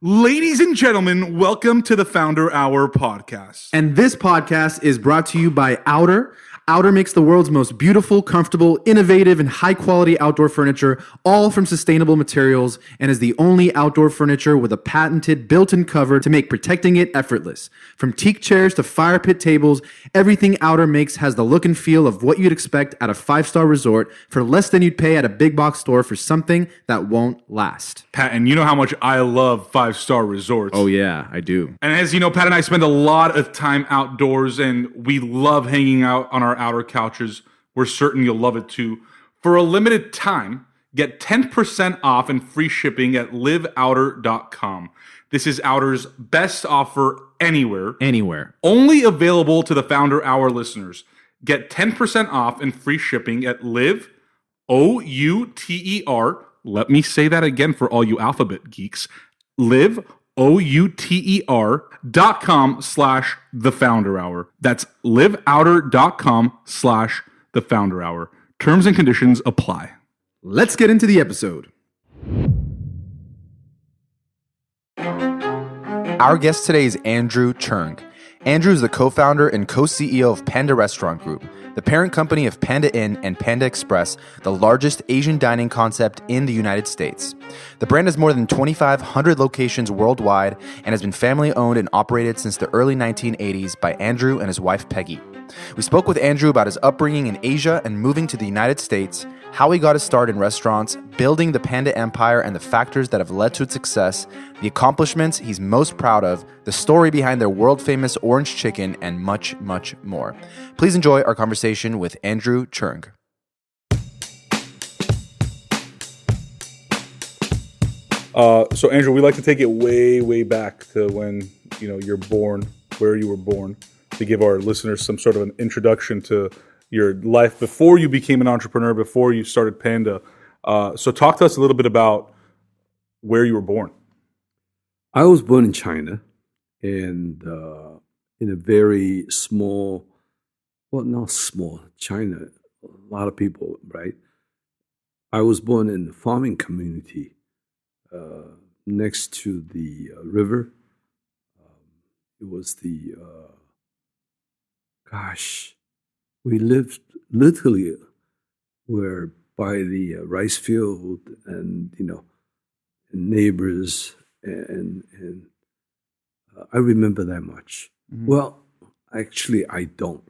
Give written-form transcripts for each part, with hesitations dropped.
Ladies and gentlemen, welcome to the Founder Hour podcast. And this podcast is brought to you by Outer. Outer makes the world's most beautiful, comfortable, innovative, and high-quality outdoor furniture, all from sustainable materials, and is the only outdoor furniture with a patented built-in cover to make protecting it effortless. From teak chairs to fire pit tables, everything Outer makes has the look and feel of what you'd expect at a five-star resort for less than you'd pay at a big box store for something that won't last. Pat, and you know how much I love five-star resorts. Oh yeah, I do. And as you know, Pat and I spend a lot of time outdoors, and we love hanging out on our outer couches. We're certain you'll love it too. For a limited time, get 10% off and free shipping at liveouter.com. This is Outer's best offer anywhere. Anywhere. Only available to the Founder Hour listeners. Get 10% off and free shipping at live, O-U-T-E-R. Let me say that again for all you alphabet geeks. Live, OUTER.com/the Founder Hour. That's liveouter.com/the Founder Hour. Terms and conditions apply. Let's get into the episode. Our guest today is Andrew Cherng. Andrew is the co-founder and co-CEO of Panda Restaurant Group, the parent company of Panda Inn and Panda Express, the largest Asian dining concept in the United States. The brand has more than 2,500 locations worldwide and has been family-owned and operated since the early 1980s by Andrew and his wife, Peggy. We spoke with Andrew about his upbringing in Asia and moving to the United States, how he got his start in restaurants, building the Panda Empire and the factors that have led to its success, the accomplishments he's most proud of, the story behind their world-famous orange chicken, and much, much more. Please enjoy our conversation with Andrew Cherng. So Andrew, we like to take it way, way back to when you're born, where you were born, to give our listeners some sort of an introduction to your life before you became an entrepreneur, before you started Panda. So talk to us a little bit about where you were born. I was born in China, and in a very small, well, not small, China, a lot of people, right? I was born in the farming community next to the river. It was we lived literally where by the rice field and, neighbors, and I remember that much. Mm-hmm. Well, actually, I don't.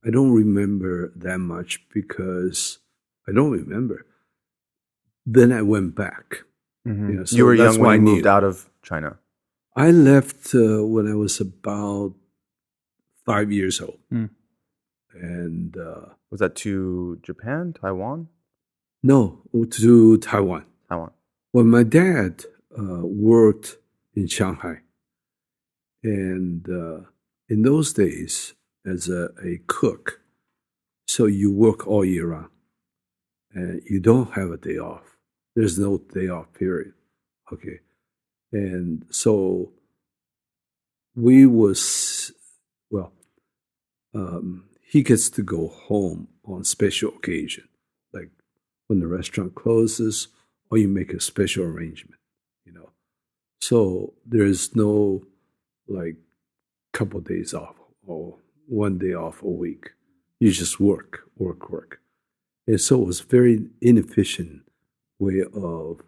I don't remember that much because I don't remember. Then I went back. Mm-hmm. So you were young when you moved out of China. I left when I was about 5 years old. Mm. And was that to Japan, Taiwan? No, to Taiwan. Well, my dad worked in Shanghai, and in those days, as a cook, so you work all year round, and you don't have a day off. There's no day off period. Okay, and so he gets to go home on special occasion, like when the restaurant closes, or you make a special arrangement, So there's no like couple days off or 1 day off a week. You just work. And so it was very inefficient way of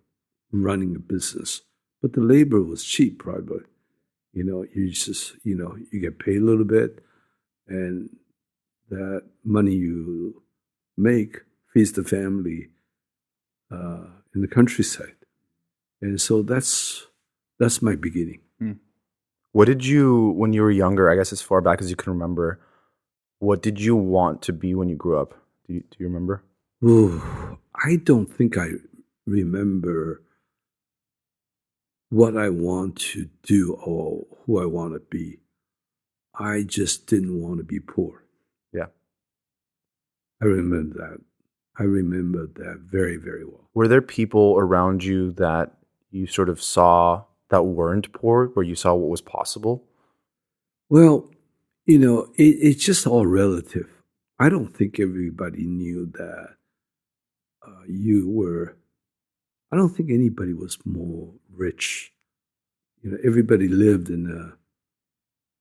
running a business. But the labor was cheap, probably. You just, you get paid a little bit, and that money you make feeds the family in the countryside. And so that's my beginning. What did you, when you were younger, I guess as far back as you can remember, what did you want to be when you grew up? Do you remember? Ooh, I don't think I remember what I want to do or who I want to be. I just didn't want to be poor. Yeah. I remember that. I remember that very, very well. Were there people around you that you sort of saw that weren't poor, where you saw what was possible? Well, it's just all relative. I don't think everybody knew that I don't think anybody was more rich everybody lived in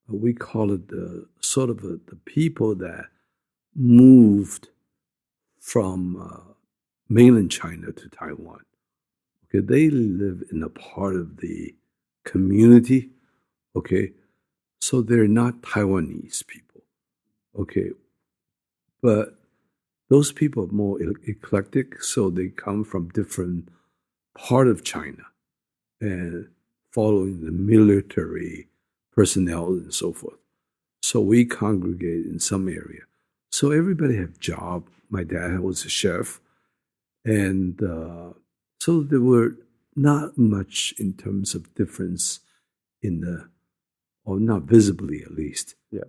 we call it the sort of the people that moved from mainland China to Taiwan. Okay, they live in a part of the community. Okay, so they're not Taiwanese people. Okay, but those people are more eclectic, so they come from different part of China and following the military personnel and so forth. So we congregate in some area. So everybody had job. My dad was a chef, and so there were not much in terms of difference in the, or not visibly at least. Yeah.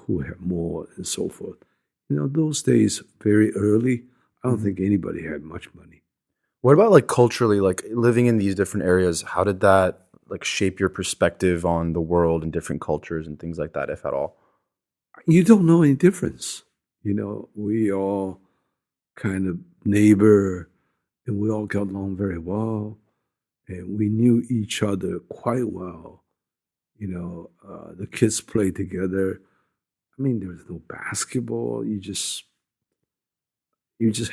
Who had more and so forth. Those days, very early, I don't think anybody had much money. What about like culturally, like living in these different areas? How did that like shape your perspective on the world and different cultures and things like that, if at all? You don't know any difference. We all kind of neighbor, and we all got along very well, and we knew each other quite well. The kids played together. I mean, there was no basketball. You just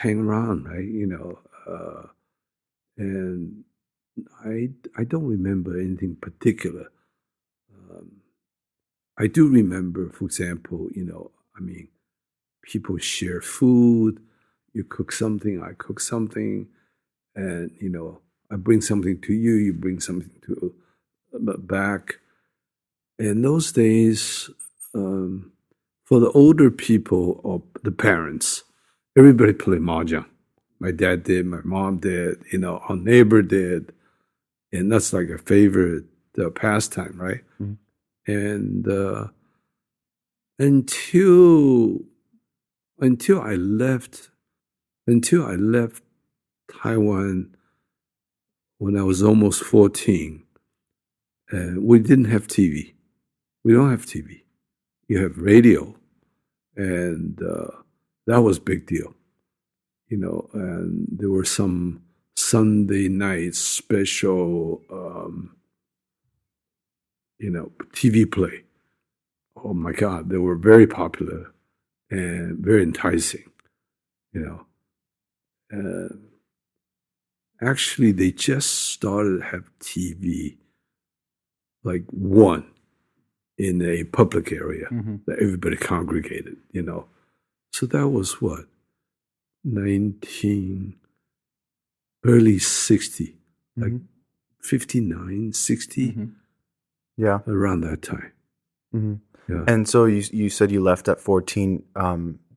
hang around, right? And I don't remember anything particular. I do remember, for example, people share food. You cook something, I cook something, and I bring something to you, you bring something to back. In those days, for the older people or the parents, everybody played mahjong. My dad did, my mom did, our neighbor did, and that's like a favorite pastime, right? Mm-hmm. And until I left Taiwan when I was almost 14, we didn't have TV. We don't have TV. You have radio, and that was a big deal, and there were some Sunday night special, TV play. Oh my God, they were very popular and very enticing, Actually, they just started to have TV, like one, in a public area that everybody congregated, So that was what? Early 60, like 59, 60. Yeah. Around that time. Yeah. And so you said you left at 14.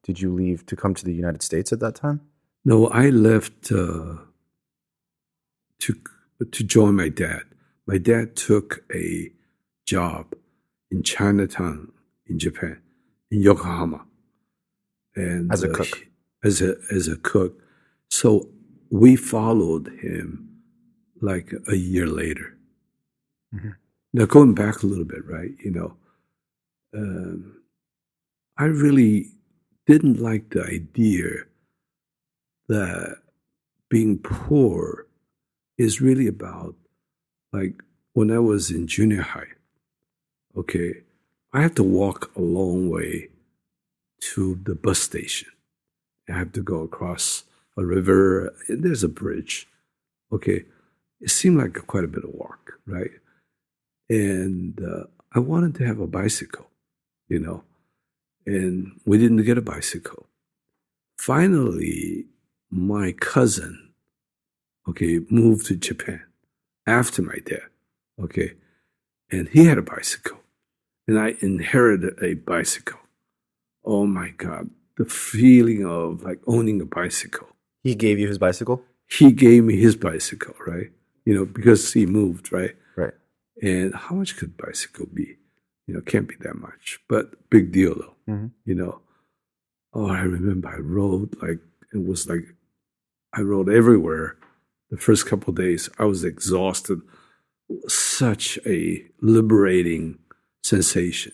Did you leave to come to the United States at that time? No, I left to join my dad. My dad took a job in Chinatown in Japan, in Yokohama, and as a cook. As a cook. So we followed him like a year later. Now going back a little bit, right? I really didn't like the idea that being poor is really about, like, when I was in junior high, okay, I had to walk a long way to the bus station. I have to go across a river, and there's a bridge, okay. It seemed like quite a bit of walk, right? And I wanted to have a bicycle, and we didn't get a bicycle. Finally, my cousin, okay, moved to Japan after my dad, okay, and he had a bicycle, and I inherited a bicycle. Oh my God, the feeling of like owning a bicycle. He gave you his bicycle? He gave me his bicycle, right? Because he moved, right? Right. And how much could bicycle be? Can't be that much, but big deal though. Oh, I remember I rode I rode everywhere. The first couple of days, I was exhausted. Such a liberating sensation,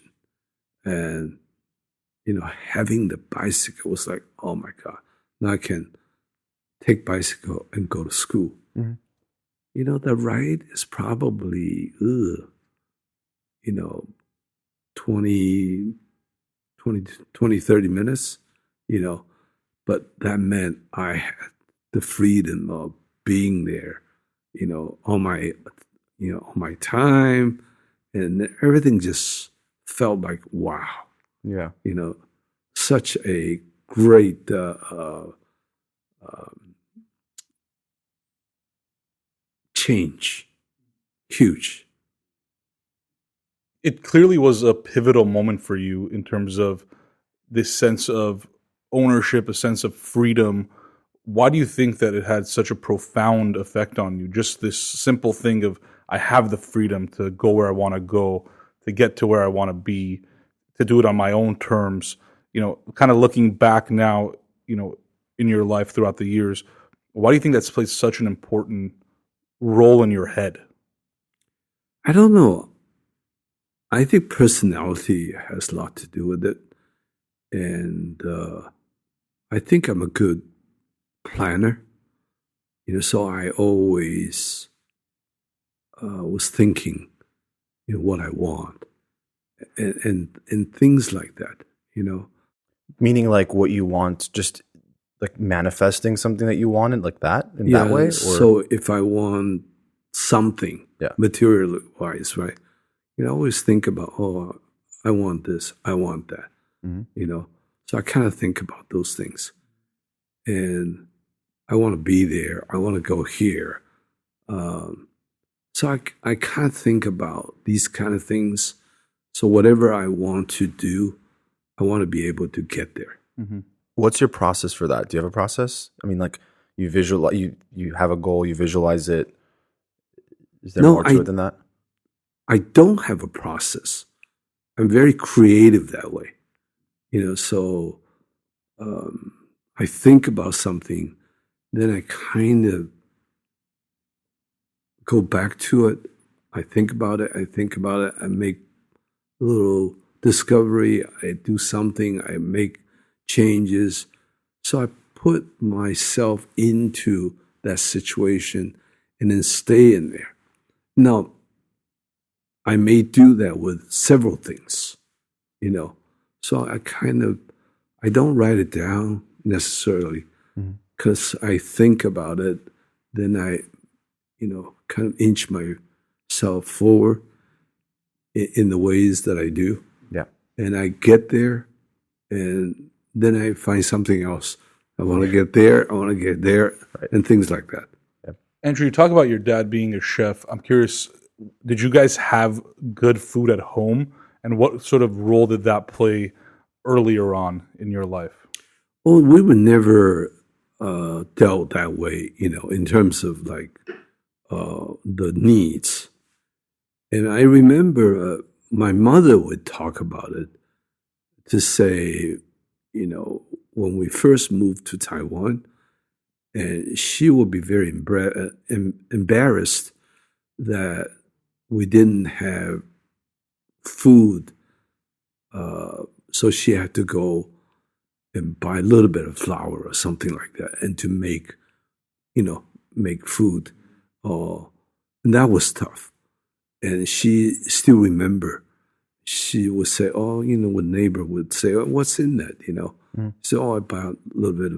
and having the bicycle was like, oh my God! Now I can take bicycle and go to school. The ride is probably you know, 20, 30 minutes, you know, but that meant I had the freedom of being there, you know, on my time, and everything just felt like, wow, Yeah. you know, such a great change, huge. It clearly was a pivotal moment for you in terms of this sense of ownership, a sense of freedom. Why do you think that it had such a profound effect on you? Just this simple thing of, I have the freedom to go where I want to go, to get to where I want to be, to do it on my own terms. You know, kind of looking back now, you know, in your life throughout the years, why do you think that's played such an important role in your head? I don't know. I think personality has a lot to do with it. And I think I'm a good planner. You know, so I always was thinking, you know, what I want and things like that, you know. Meaning like what you want, just like manifesting something that you wanted like that in that way? Or? So if I want something Yeah. material wise, right? You know, I always think about, oh, I want this, I want that, you know. So I kind of think about those things. And I want to be there. I want to go here. So I kind of think about these kind of things. So whatever I want to do, I want to be able to get there. What's your process for that? Do you have a process? I mean, like you visualize, you have a goal, you visualize it. Is there more to it than that? I don't have a process. I'm very creative that way. You know, so I think about something, then I kind of go back to it. I think about it. I make a little discovery. I do something. I make changes. So I put myself into that situation and then stay in there. Now, I may do that with several things, you know. So I don't write it down necessarily because I think about it. Then I, you know, kind of inch myself forward in the ways that I do. Yeah. And I get there, and then I find something else. I want to get there, right, and things like that. Yeah. Andrew, you talk about your dad being a chef. I'm curious, did you guys have good food at home? And what sort of role did that play earlier on in your life? Well, we were never dealt that way, you know, in terms of like the needs. And I remember my mother would talk about it to say, you know, when we first moved to Taiwan, and she would be very embarrassed that we didn't have food. So she had to go and buy a little bit of flour or something like that, and to make food. And that was tough. And she still remember. She would say, "Oh, you know," what neighbor would say, "Oh, what's in that?" You know, so I bought a little bit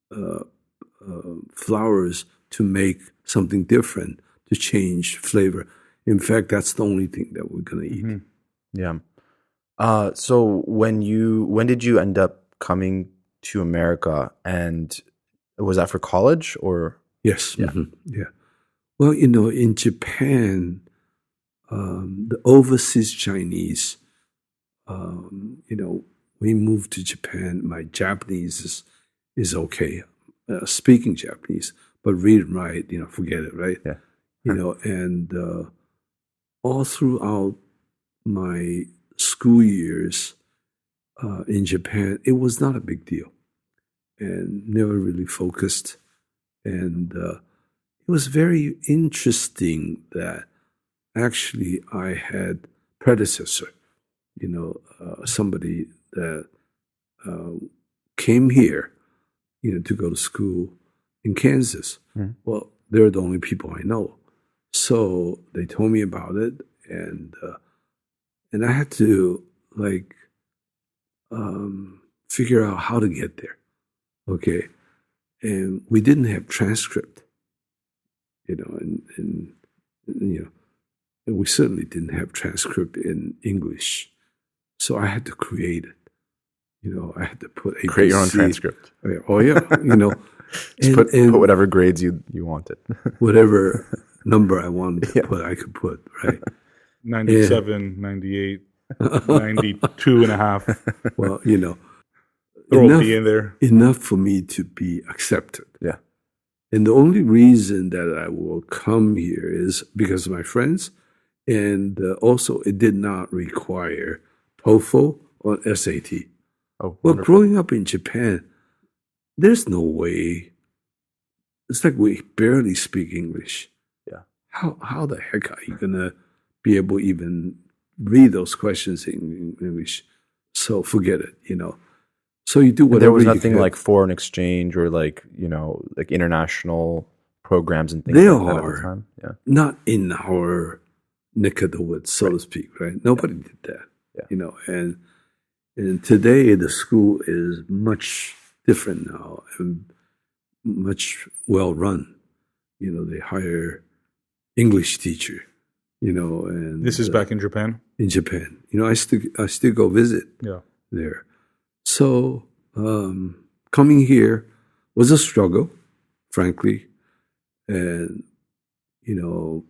of flours to make something different, to change flavor. In fact, that's the only thing that we're gonna eat. Yeah. So when did you end up coming to America, and was that for college or? Yes. Yeah. Yeah. Well, you know, in Japan, the overseas Chinese, you know, we moved to Japan. My Japanese is okay, speaking Japanese, but read and write, you know, forget it, right? Yeah. You know, and all throughout my school years in Japan, it was not a big deal, and never really focused. And it was very interesting that actually I had predecessor, you know, somebody that came here, you know, to go to school in Kansas. Well, they're the only people I know. So they told me about it, and and I had to like figure out how to get there. Okay, and we didn't have transcript, and and we certainly didn't have transcript in English, so I had to create it. I had to put ABC. Create your own transcript. Oh yeah, Just put whatever grades you wanted. whatever number I wanted to put, I could put, right? 97, 98, 92 and a half. Well, Throw a B in there. enough for me to be accepted. Yeah. And the only reason that I will come here is because of my friends, and also it did not require TOEFL or SAT. Oh, Well, wonderful. growing up in Japan, there's no way. It's like we barely speak English. Yeah. How the heck are you gonna be able to even read those questions in English? So forget it. So you do whatever. There was you nothing can. like foreign exchange or like international programs and things There like that at are. the time. Yeah. Not in our neck of the woods, so to speak, right? Nobody did that. Yeah. And today the school is much different now and much well run. They hire English teacher, and This is back in Japan. in Japan. I still go visit Yeah. there. So coming here was a struggle, frankly, and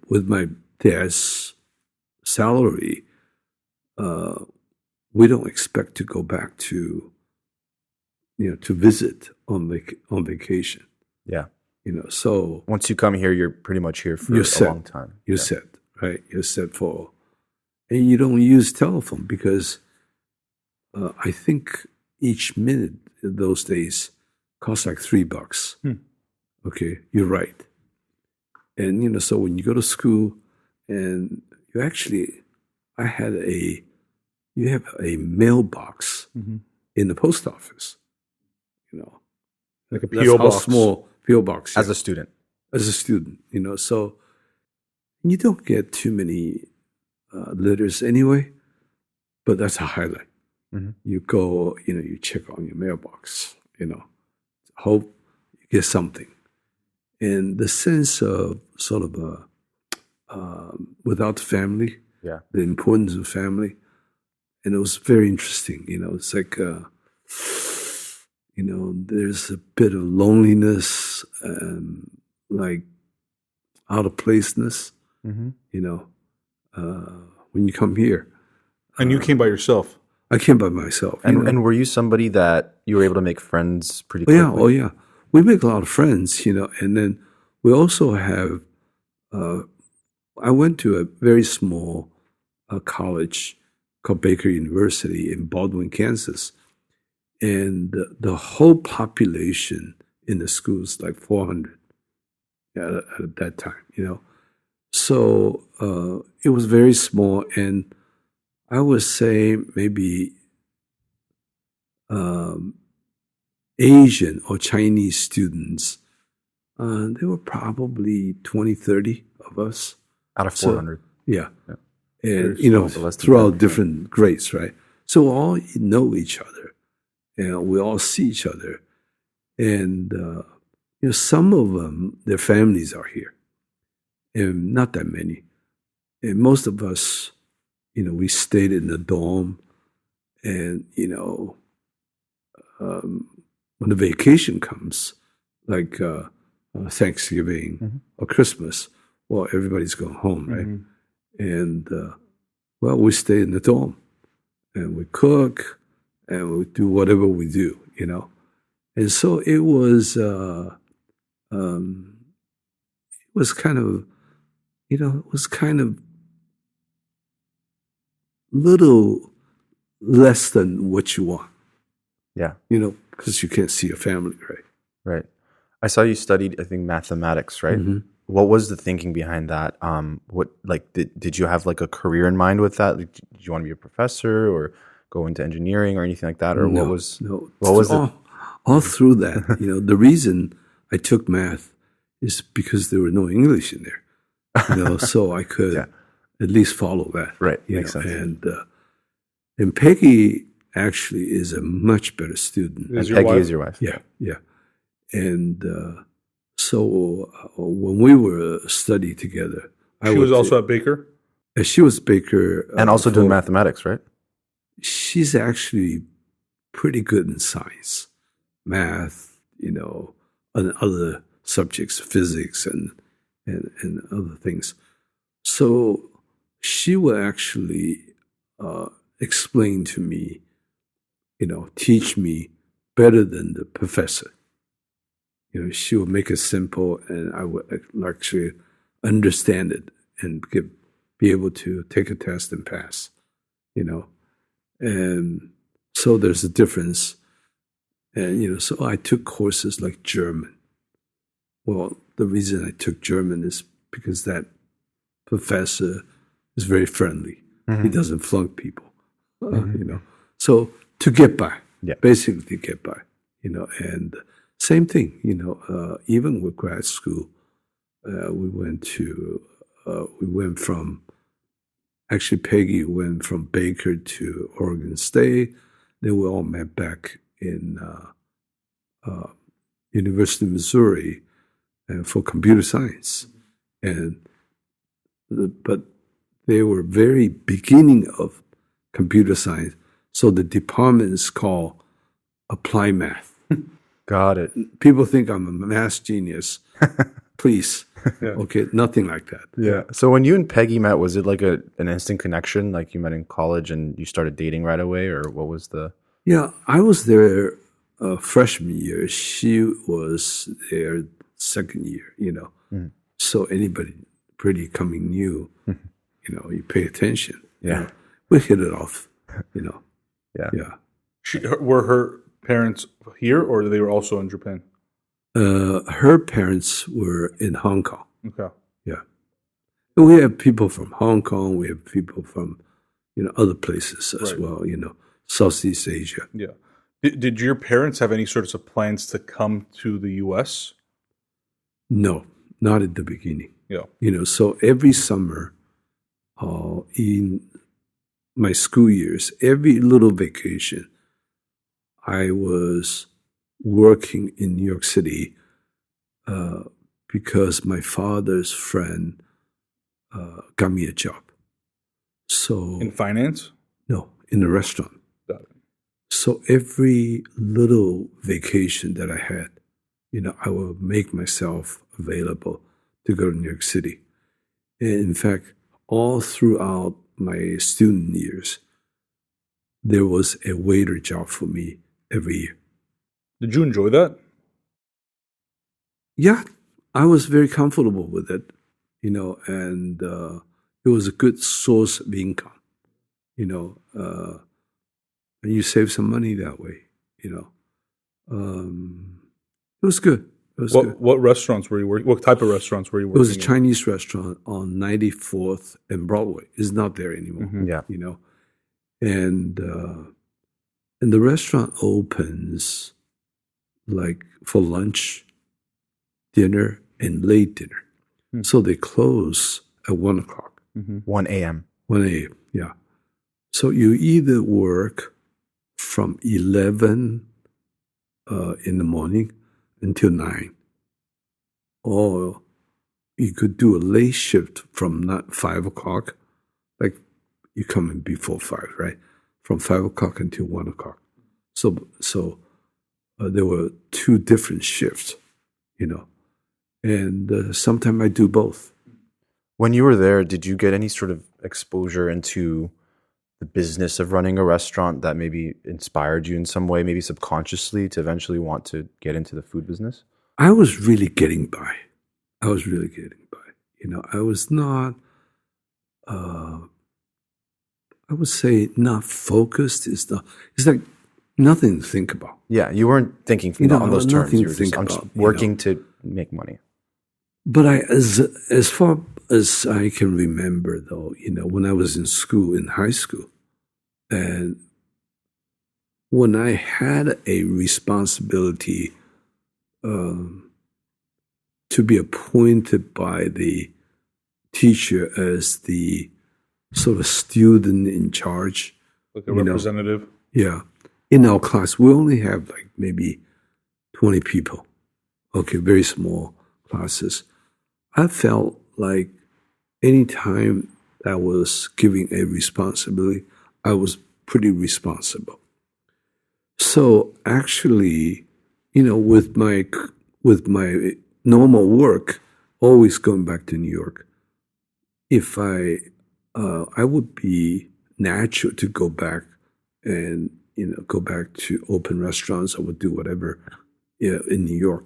with my dad's salary, we don't expect to go back to to visit on vacation. Yeah. So Once you come here, you're pretty much here for You're a set. long time. you're Yeah. set, right? You're set for, and you don't use telephone because I think each minute in those days cost like $3. Okay, you're right. And so when you go to school, and you have a mailbox in the post office. Like a That's P.O. how box. small P.O. box. As yeah. a student. As a student, so you don't get too many letters anyway, but that's a highlight. Mhm. You go, you check on your mailbox, hope you get something. And the sense of sort of without family, Yeah. the importance of family, and it was very interesting. It's like, there's a bit of loneliness, like out of placeness, Mm-hmm. when you come here. And you came by yourself. I came by myself. And were you somebody that you were able to make friends pretty Oh quickly? yeah. We make a lot of friends, and then we also have. I went to a very small college called Baker University in Baldwin, Kansas, and the whole population in the school is like 400 at that time, So it was very small, and I would say maybe Asian or Chinese students, there were probably 20, 30 of us. Out of So- 400. Yeah. And, There's less than throughout 10, different grades, right? So we all know each other, and we all see each other. And, some of them, their families are here, and not that many. And most of us, we stayed in the dorm, and, when the vacation comes, like Thanksgiving or Christmas, well, everybody's going home, right? And, we stay in the dorm, and we cook, and we do whatever we do, And so it was kind of, little less than what you want, Yeah. because you can't see your family, right? Right. I saw you studied, I think, mathematics, right? Mhm. What was the thinking behind that? Did you have like a career in mind with that? Like, did you want to be a professor or go into engineering or anything like that? Or what was all through that? The reason I took math is because there were no English in there, so I could Yeah. at least follow that, Right, makes sense. And And Peggy actually is a much better student. Is And your Peggy wife? is your wife. Yeah. And so when we were study together, She was also at Baker? she was Baker. And also doing before. mathematics, right? She's actually pretty good in science, math, and other subjects, physics and other things. So she will actually explain to me, teach me better than the professor. She will make it simple, and I would actually understand it and be able to take a test and pass. And so there's a difference. And so I took courses like German. Well, the reason I took German is because that professor is very friendly. He doesn't flunk people, So to get by, basically to get by, and same thing, even with grad school, we went from, actually Peggy went from Baker to Oregon State. Then we all met back in University of Missouri for computer science. But they were very beginning of computer science. So the department is called Applied Math. Got it. People think I'm a math genius. Please. Okay, nothing like that. Yeah. So when you and Peggy met, was it like an instant connection? Like you met in college and you started dating right away, or what was the? Yeah, I was there freshman year. She was there second year, So anybody pretty coming new, you pay attention. Yeah. We hit it off, Yeah. Yeah. Were her parents here, or they were also in Japan? Her parents were in Hong Kong. Okay. Yeah. And we have people from Hong Kong. We have people from, other places as well, Southeast Asia. Yeah. Did your parents have any sorts of plans to come to the U.S.? No, not at the beginning. Yeah. So every summer in my school years, every little vacation, I was working in New York City because my father's friend got me a job. So In finance? no, in a restaurant. Got it. So every little vacation that I had, I would make myself available to go to New York City. And in fact, all throughout my student years, there was a waiter job for me every year. Did you enjoy that? Yeah, I was very comfortable with it, and it was a good source of income, and you save some money that way, It was good. It was good. What restaurants were you working? What type of restaurants were you It working? was a in? Chinese restaurant on 94th and Broadway. It's not there anymore, Yeah. And the restaurant opens like for lunch, dinner, and late dinner. So they close at 1 o'clock. 1 a.m. 1 a.m., yeah. So you either work from 11 in the morning until 9, or you could do a late shift from not 5 o'clock, like you come in before 5, right? From 5 o'clock until 1 o'clock. So there were 2 different shifts, and sometimes I do both. When you were there, did you get any sort of exposure into the business of running a restaurant that maybe inspired you in some way, maybe subconsciously, to eventually want to get into the food business? I was really getting by. I was not, I would say not focused. It's like nothing to think about. Yeah, you weren't thinking on those terms. nothing You to were think just I'm just about, working to make money. But as far as I can remember, though, when I was in school, in high school, and when I had a responsibility to be appointed by the teacher as the sort of student in charge like a representative. Yeah. In our class, we only have like maybe 20 people. Okay, very small classes. I felt like anytime I was giving a responsibility, I was pretty responsible. So actually, with my normal work, always going back to New York, if I would be natural to go back and go back to open restaurants. I would do whatever in New York.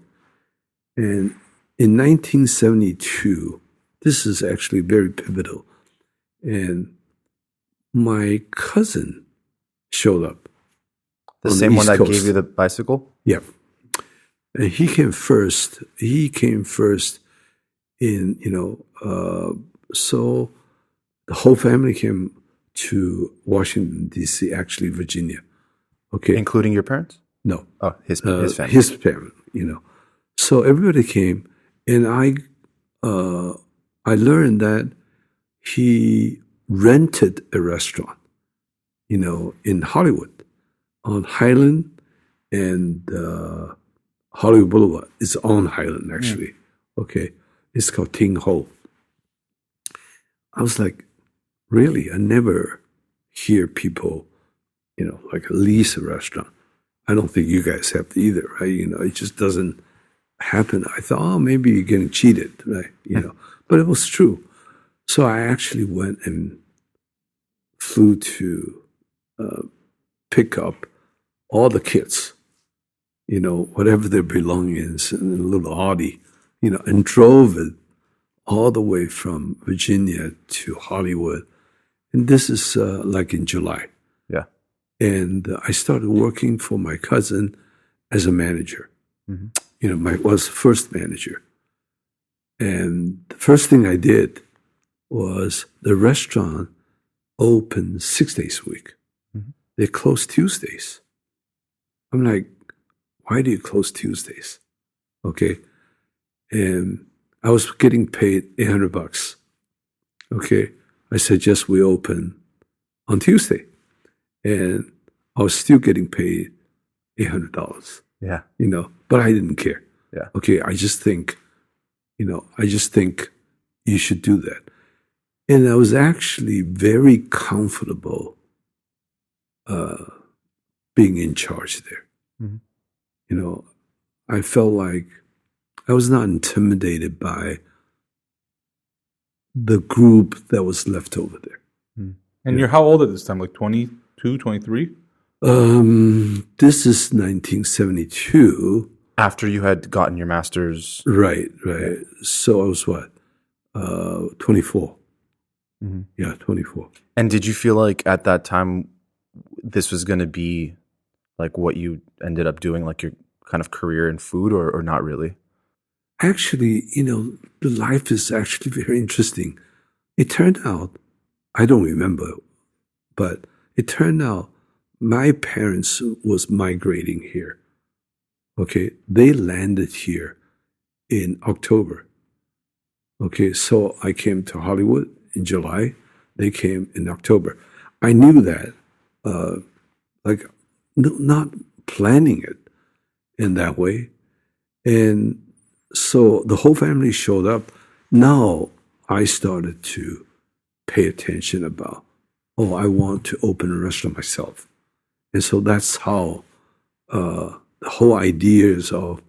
And in 1972, this is actually very pivotal. And my cousin showed up. The on same one East that Coast. gave you the bicycle? Yeah. And he came first. He came first in, so the whole family came to Washington, D.C., actually Virginia. Okay. Including your parents? No. Oh, his family. His family, So everybody came, and I learned that he rented a restaurant, in Hollywood, on Highland and Hollywood Boulevard. It's on Highland, actually. Okay. It's called Ting Ho. I was like, really? I never hear people, like lease a restaurant. I don't think you guys have to either, right? It just doesn't happen. I thought, oh, maybe you're getting cheated, right? But it was true. So I actually went and flew to pick up all the kids, whatever their belongings in a little Audi, and drove it all the way from Virginia to Hollywood. And this is like in July. Yeah. And I started working for my cousin as a manager. Was first manager. And the first thing I did was the restaurant opened 6 days a week. They closed Tuesdays. I'm like, why do you close Tuesdays? Okay. And I was getting paid $800. Okay. I suggest we open on Tuesday. And I was still getting paid $800. Yeah. But I didn't care. Yeah. Okay. I just think you should do that. And I was actually very comfortable being in charge there. I felt like I was not intimidated by the group that was left over there. And you're how old at this time? Like 22, 23? This is 1972. After you had gotten your master's. Right. So I was what? 24. Yeah, 24. And did you feel like at that time this was going to be like what you ended up doing, like your kind of career in food, or not really? Actually, the life is actually very interesting. It turned out, I don't remember, but it turned out my parents was migrating here. Okay, they landed here in October. Okay, so I came to Hollywood in July. They came in October. I knew that, not planning it in that way. And so the whole family showed up. Now I started to pay attention about, I want to open a restaurant myself. And so that's how the whole ideas of,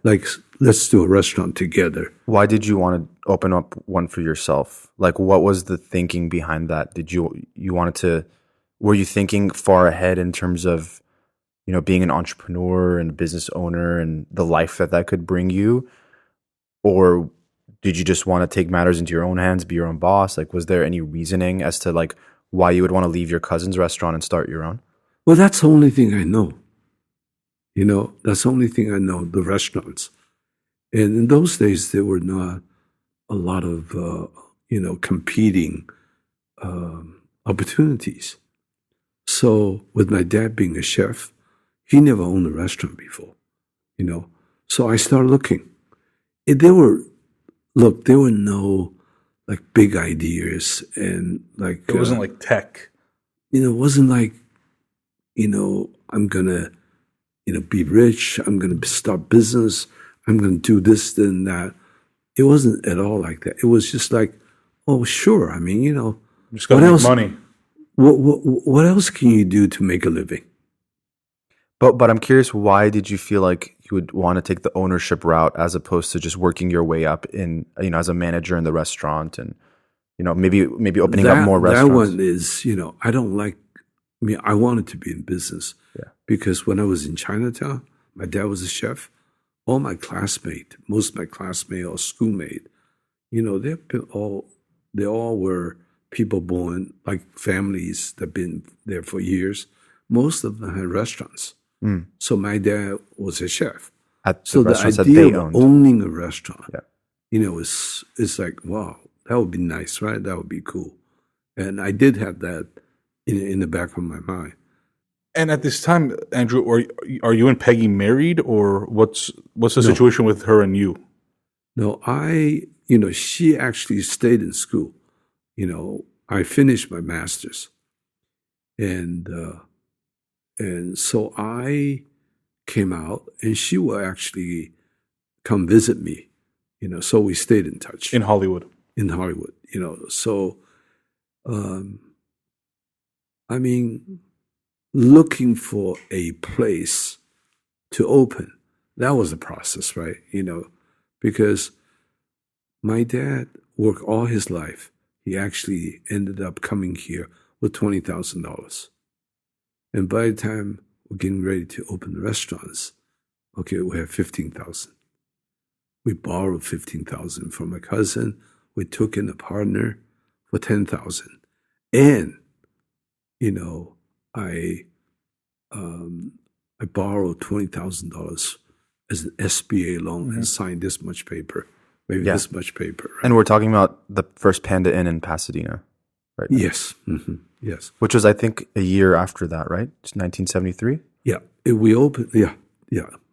let's do a restaurant together. Why did you want to open up one for yourself? Like, what was the thinking behind that? Did you wanted to, were you thinking far ahead in terms of, being an entrepreneur and a business owner and the life that could bring you? Or did you just want to take matters into your own hands, be your own boss? Like, was there any reasoning as to like why you would want to leave your cousin's restaurant and start your own? Well, that's the only thing I know. That's the only thing I know, the restaurants. And in those days, there were not a lot of, competing opportunities. So with my dad being a chef, he never owned a restaurant before, So I started looking. There were no like big ideas and like It wasn't like tech. it wasn't like I'm going to, be rich. I'm going to start business. I'm going to do this, then that. It wasn't at all like that. It was just like, oh, sure. I mean, Just got to make money. what else can you do to make a living? But I'm curious, why did you feel like you would want to take the ownership route as opposed to just working your way up in, as a manager in the restaurant and, maybe opening up more restaurants? That one is, I don't like, I wanted to be in business because when I was in Chinatown, my dad was a chef. All my classmates, most of my classmates or schoolmates, they all were people born, like families that been there for years. Most of them had restaurants. So my dad was a chef. At the So the restaurants that idea they of owned. owning a restaurant, Yeah. it's like, wow, that would be nice, right? That would be cool. And I did have that in the back of my mind. And at this time, Andrew, are you and Peggy married, or what's the situation with her and you? No, she actually stayed in school. I finished my master's. And so I came out, and she will actually come visit me. So we stayed in touch In Hollywood. in Hollywood. So I mean, looking for a place to open, that was the process, right? Because my dad worked all his life. He actually ended up coming here with $20,000. And by the time we're getting ready to open the restaurants, okay, we have 15,000. We borrowed 15,000 from my cousin. We took in a partner for 10,000. And, I borrowed $20,000 as an SBA loan and signed this much paper, maybe this much paper. Right? And we're talking about the first Panda Inn in Pasadena, right? Yes. Yes. Which was, I think, a year after that, right? It's 1973? Yeah. We opened, yeah.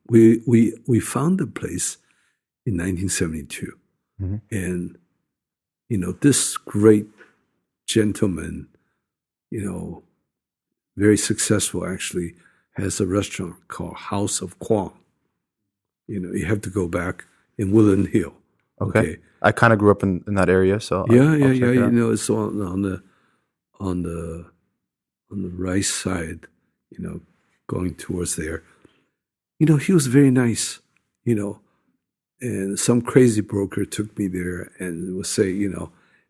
We found the place in 1972. And, this great gentleman, very successful actually, has a restaurant called House of Kwong. You have to go back in Woodland Hill. Okay. I kind of grew up in that area, so I'll check it out. It's on the right side, going towards there. He was very nice, and some crazy broker took me there and would say,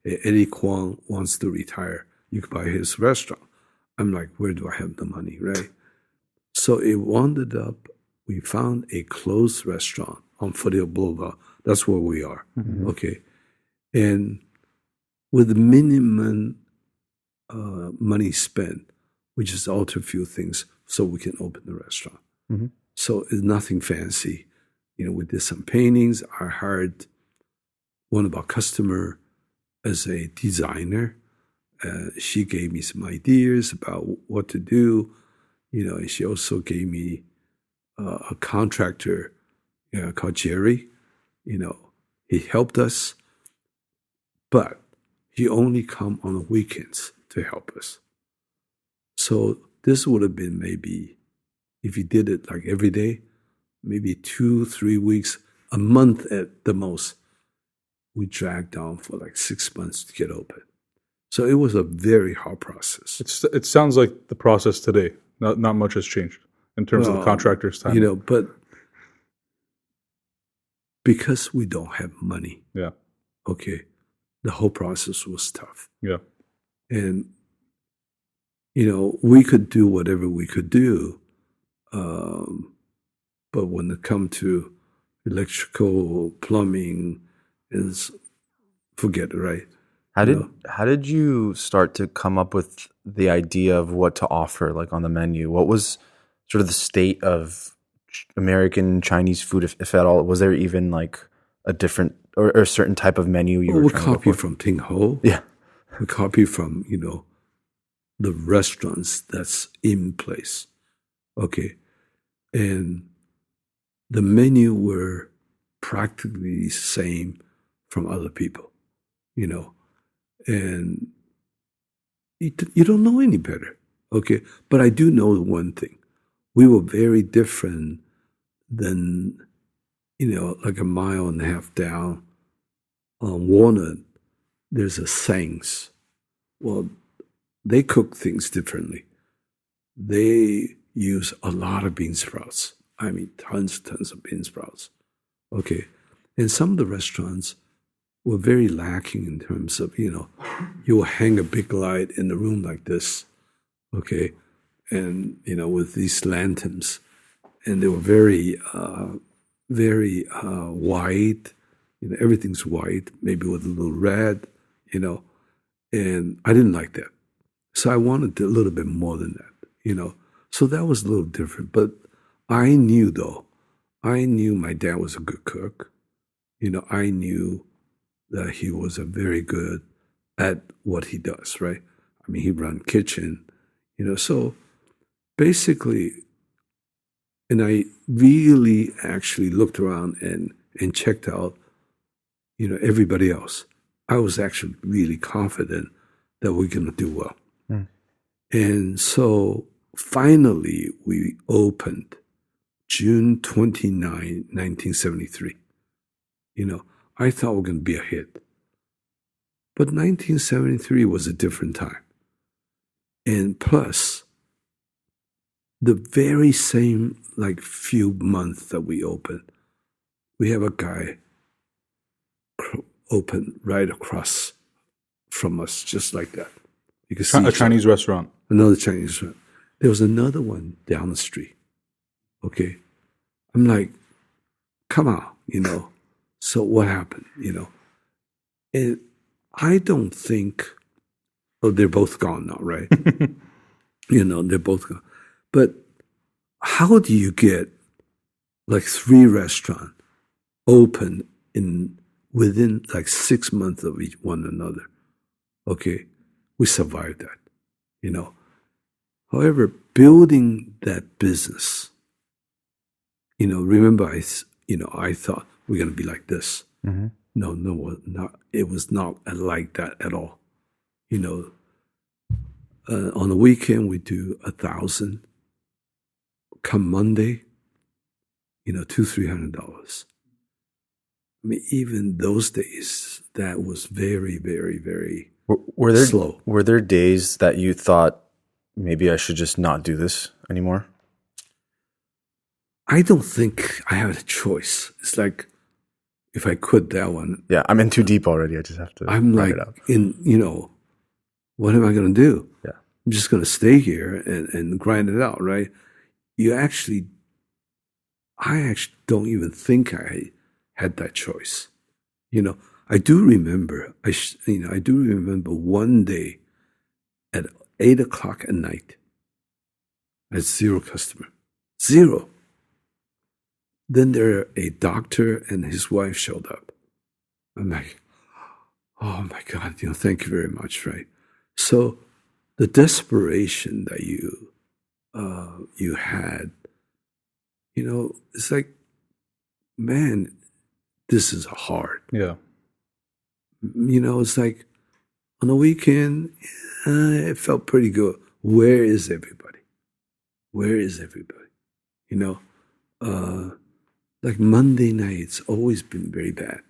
Eddie Kwong wants to retire. You could buy his restaurant. I'm like, where do I have the money, right? So it wound up, we found a closed restaurant on Foothill Boulevard. That's where we are, okay? And with the minimum money spent, we just alter a few things so we can open the restaurant. So it's nothing fancy. We did some paintings. I hired one of our customer as a designer. She gave me some ideas about what to do. And she also gave me a contractor called Jerry. He helped us, but he only come on the weekends to help us. So this would have been maybe, if he did it like every day, maybe 2-3 weeks, a month at the most. We dragged on for like 6 months to get open. So it was a very hard process. It sounds like the process today. Not much has changed in terms of the contractor's time. But because we don't have money, okay, the whole process was tough. Yeah. And, we could do whatever we could do, but when it come to electrical, plumbing, forget it, right? How did you start to come up with the idea of what to offer, like on the menu? What was sort of the state of American Chinese food, if at all? Was there even like a different or a certain type of menu you were we trying to copy go for? from Ting Ho. Yeah. We copy from, the restaurants that's in place. Okay. And the menu were practically the same from other people, and you don't know any better. Okay, but I do know one thing: we were very different than like a mile and a half down on Walnut. There's a Sangs. Well, they cook things differently. They use a lot of bean sprouts. I mean, tons of bean sprouts. Okay, and some of the restaurants were very lacking in terms of you will hang a big light in the room like this, okay, and with these lanterns, and they were very white. Everything's white, maybe with a little red, and I didn't like that. So I wanted a little bit more than that. So that was a little different. But I knew my dad was a good cook. I knew that he was a very good at what he does, right? I mean, he ran kitchen, so basically, and I really actually looked around and checked out, everybody else. I was actually really confident that we're going to do well. Mm. And so finally, we opened June 29, 1973. I thought we were going to be a hit. But 1973 was a different time. And plus, the very same few months that we opened, we have a guy open right across from us, just like that. You can see a Chinese restaurant. Another Chinese restaurant. There was another one down the street. Okay, I'm like, come on, So what happened, And I don't think. Oh, they're both gone now, right? They're both gone. But how do you get 3 restaurants open within 6 months of each one another? Okay, we survived that, However, building that business, remember I thought we're going to be like this. Mm-hmm. No, not. It was not like that at all. On the weekend we do 1,000. Come Monday, $200-300. I mean, even those days, that was very, very, very slow. Were there days that you thought maybe I should just not do this anymore? I don't think I had a choice. It's like if I quit that one. Yeah, I'm in too deep already. I just have to. I'm like, what am I going to do? Yeah, I'm just going to stay here and grind it out, right? I actually don't even think I had that choice. I do remember. I do remember one day at 8:00 at night. I had 0 customer, 0. Then a doctor and his wife showed up. I'm like, oh my God, thank you very much, right? So the desperation that you had, it's like, man, this is hard. Yeah. It's like on the weekend, it felt pretty good. Where is everybody? Where is everybody? Like Monday night, it's always been very bad.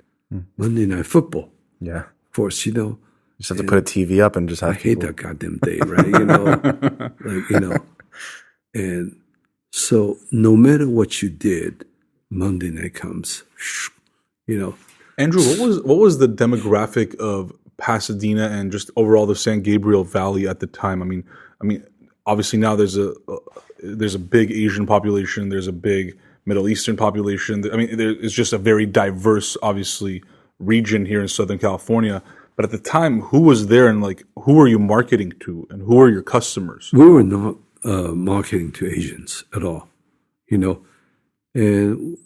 Monday night football. Yeah. Of course, You just have to put a TV up and just have I hate that goddamn day, right? And so no matter what you did, Monday night comes, Andrew, what was the demographic of Pasadena and just overall the San Gabriel Valley at the time? I mean, obviously now there's a big Asian population, there's a big Middle Eastern population. I mean, it's just a very diverse, obviously, region here in Southern California. But at the time, who was there and who were you marketing to and who were your customers? We were not marketing to Asians at all, and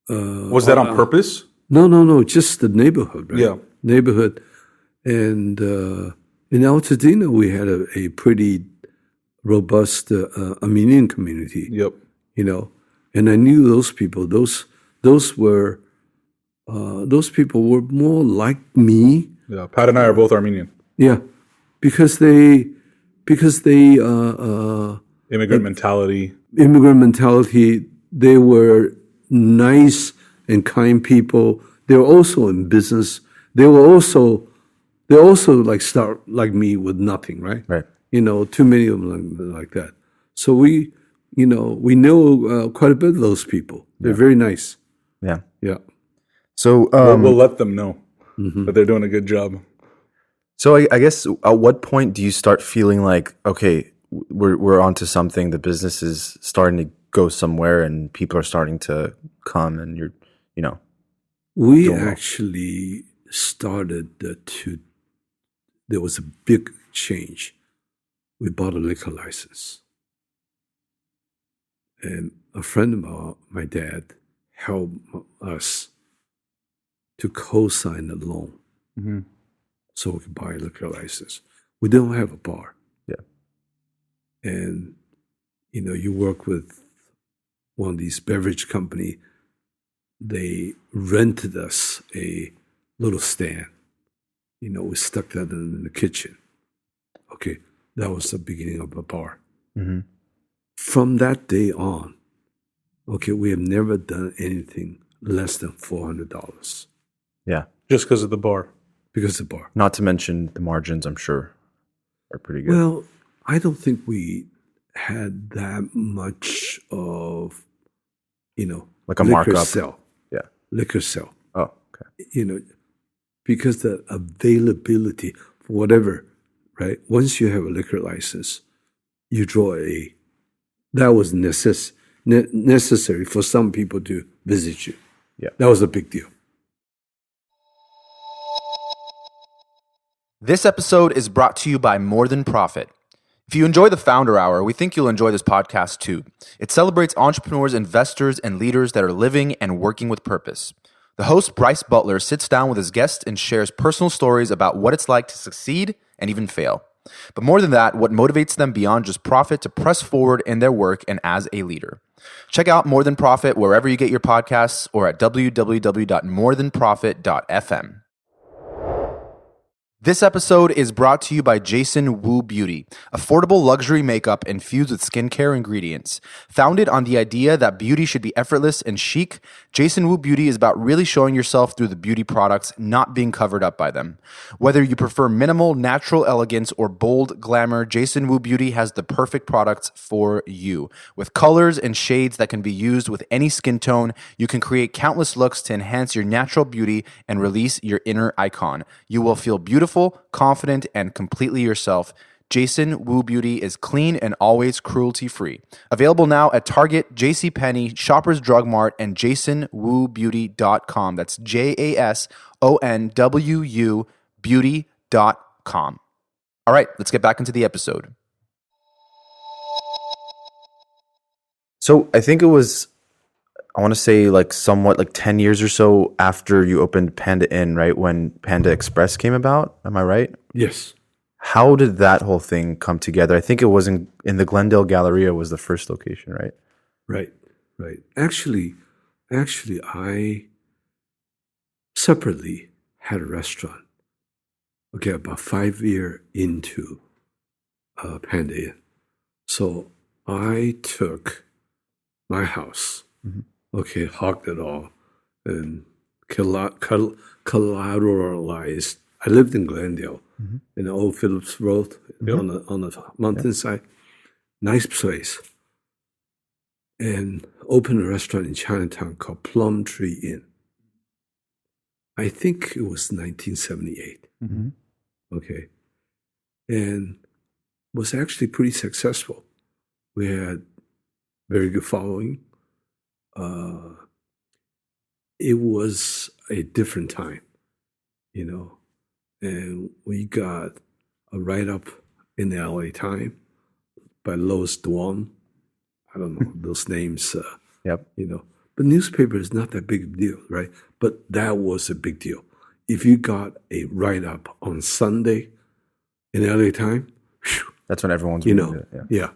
was that on purpose? No, just the neighborhood, right? Yeah. Neighborhood. And in Altadena, we had a pretty robust Armenian community. Yep. And I knew those people. Those people were more like me. Yeah, Pat and I are both Armenian. Yeah, because because they Immigrant mentality. immigrant mentality. They were nice and kind people. They were also in business. They also like start like me with nothing, right? Right. Too many of them like that. So we know quite a bit of those people. They're very nice. Yeah. Yeah. So We'll let them know that they're doing a good job. So I guess at what point do you start feeling like, okay, we're onto something, the business is starting to go somewhere and people are starting to come and you're, We doing well? actually started there was a big change. We bought a liquor license. And a friend of my dad helped us to co-sign a loan so we could buy a liquor license. We don't have a bar. Yeah. And, you work with one of these beverage company, they rented us a little stand. We stuck that in the kitchen. Okay, that was the beginning of a bar. Mm-hmm. From that day on, okay, we have never done anything less than $400 Yeah. Just because of the bar. because of the bar. Not to mention the margins, I'm sure, are pretty good. Well, I don't think we had that much of, Like a liquor markup. sell. Yeah. Liquor sell. Oh, okay. Because the availability for whatever, right? Once you have a liquor license, you draw that was necessary for some people to visit you. Yeah. That was a big deal. This episode is brought to you by More Than Profit. If you enjoy the Founder Hour, we think you'll enjoy this podcast too. It celebrates entrepreneurs, investors, and leaders that are living and working with purpose. The host, Bryce Butler, sits down with his guests and shares personal stories about what it's like to succeed and even fail. But more than that, what motivates them beyond just profit to press forward in their work and as a leader. Check out More Than Profit wherever you get your podcasts or at www.morethanprofit.fm. This episode is brought to you by Jason Wu Beauty, affordable luxury makeup infused with skincare ingredients. Founded on the idea that beauty should be effortless and chic, Jason Wu Beauty is about really showing yourself through the beauty products, not being covered up by them. Whether you prefer minimal, natural elegance, or bold glamour, Jason Wu Beauty has the perfect products for you. With colors and shades that can be used with any skin tone, you can create countless looks to enhance your natural beauty and release your inner icon. You will feel beautiful, confident, and completely yourself. Jason Wu Beauty is clean and always cruelty-free. Available now at Target, JCPenney, Shoppers Drug Mart, and jasonwubeauty.com. That's JASONWU beauty.com. All right, let's get back into the episode. So I think it was, I want to say like somewhat like 10 years or so after you opened Panda Inn, right? When Panda Express came about. Am I right? Yes. How did that whole thing come together? I think it was in the Glendale Galleria was the first location, right? Right. Actually, I separately had a restaurant. Okay, about 5 years into Panda Inn. So I took my house, okay, hogged it all, and collateralized. I lived in Glendale, in the old Phillips Road on the mountainside. Nice place. And opened a restaurant in Chinatown called Plum Tree Inn. I think it was 1978. Okay. And was actually pretty successful. We had very good following. It was a different time, and we got a write-up in the LA Times by Lois Duan. I don't know those names, Yep. But newspaper is not that big a deal, right? But that was a big deal. If you got a write-up on Sunday in the LA Times, That's when everyone's reading it. Yeah. yeah.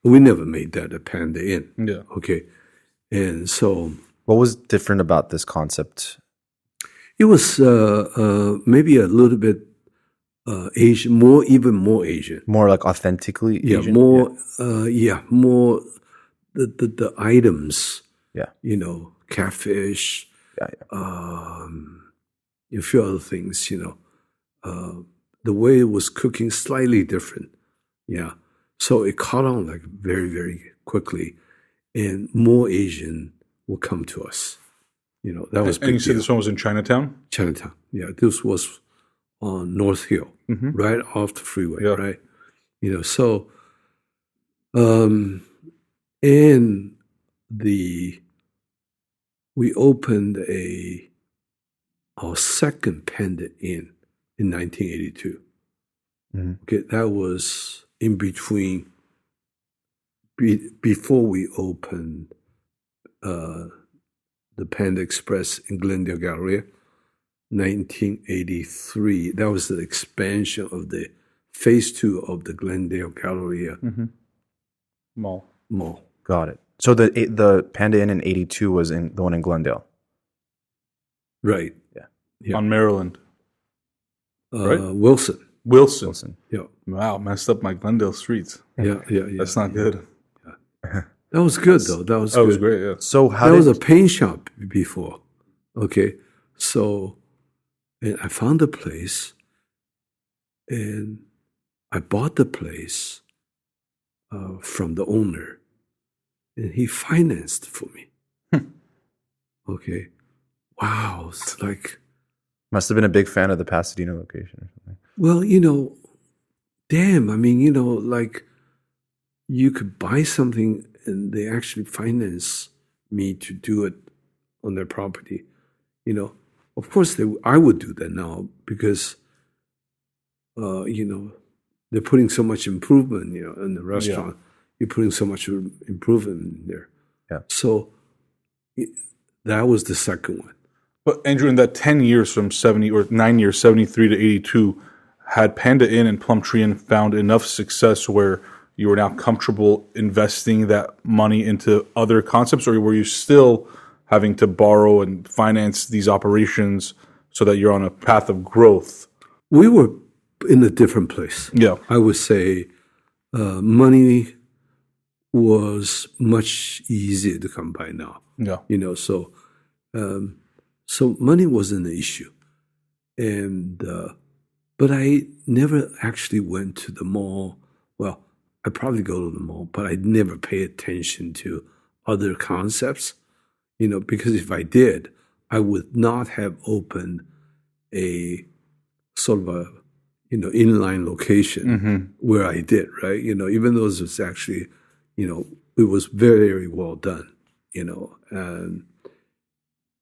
We never made that a Panda Inn. Yeah. Okay. And so What was different about this concept? it was maybe a little bit Asian, more even more Asian. More like authentically Yeah, Asian? more. More the items. Yeah. You know, catfish. Yeah. A few other things. You know, the way it was cooking slightly different. Yeah, so it caught on like very very quickly, and more Asian will come to us. You know, that was And you big said deal. this one was in Chinatown? Chinatown. Yeah, this was on North Hill, right off the freeway, Yeah. right? You know, so and we opened our second Panda Inn in 1982. Okay, that was in between before we opened the Panda Express in Glendale Galleria, 1983. That was the expansion of the phase 2 of the Glendale Galleria Mall. Mall. Got it. So the Panda Inn in 82 was in the one in Glendale. Right. Yeah. On Maryland. Right? Wilson. Wilson. Yeah. Wow, messed up my Glendale streets. Yeah. That's not good. That was good though. That was That good. was great, yeah. So how That did was a paint shop before. Okay. So and I found the place and I bought the place from the owner and he financed for me. Okay. Wow. It's like, must have been a big fan of the Pasadena location or something. well, you know, damn. I mean, you know, like you could buy something and they actually finance me to do it on their property. You know, of course, I would do that now because, you know, they're putting so much improvement, you know, in the restaurant. You're putting so much improvement in there. Yeah. So that was the second one. But Andrew, in that 10 years from 70 or 9 years, 73 to 82, had Panda Inn and Plumtree Inn found enough success where you were now comfortable investing that money into other concepts, or were you still having to borrow and finance these operations so that you're on a path of growth? We were in a different place. Yeah. I would say money was much easier to come by now. Yeah. You know, so money wasn't an issue, and but I never actually went to the mall. Well, I probably go to the mall, but I never pay attention to other concepts. You know, because if I did, I would not have opened a sort of a inline location where I did, right? You know, even though it was actually, you know, it was very, very well done, you know,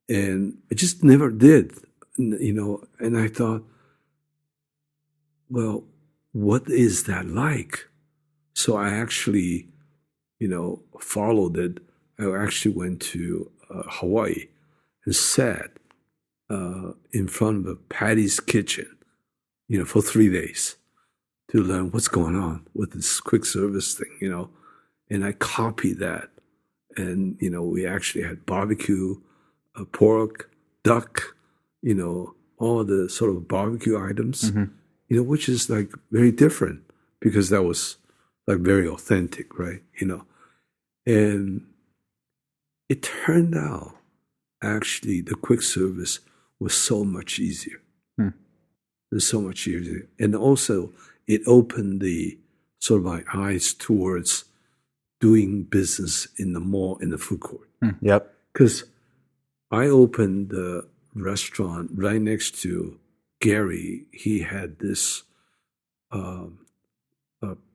and I just never did, you know, and I thought, well, what is that like? So I actually, you know, followed it. I actually went to Hawaii and sat in front of Patty's kitchen, you know, for 3 days to learn what's going on with this quick service thing, you know. And I copied that. And, you know, we actually had barbecue, pork, duck, you know, all the sort of barbecue items, you know, which is like very different because that was like very authentic, right? You know. And it turned out actually the quick service was so much easier. It's so much easier. And also it opened the sort of my eyes towards doing business in the mall, in the food court. Yep. Because I opened the restaurant right next to Gary. He had this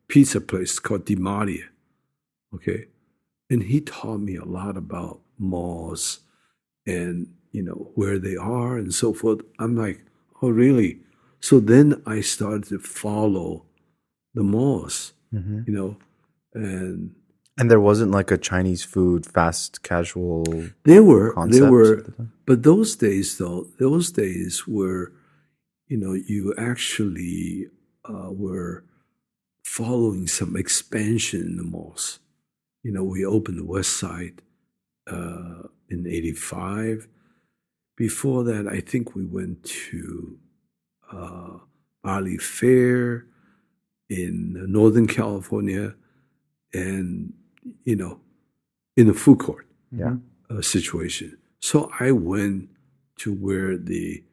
pizza place called Di Maria, okay? And he taught me a lot about malls and, you know, where they are and so forth. I'm like, oh, really? So then I started to follow the malls, you know, and there wasn't like a Chinese food fast casual. There were, concept? but those days were, you know, you actually were following some expansion in the malls. You know, we opened the West Side in '85. Before that, I think we went to Ali Fair, in Northern California, and in the food court situation. So I went to where they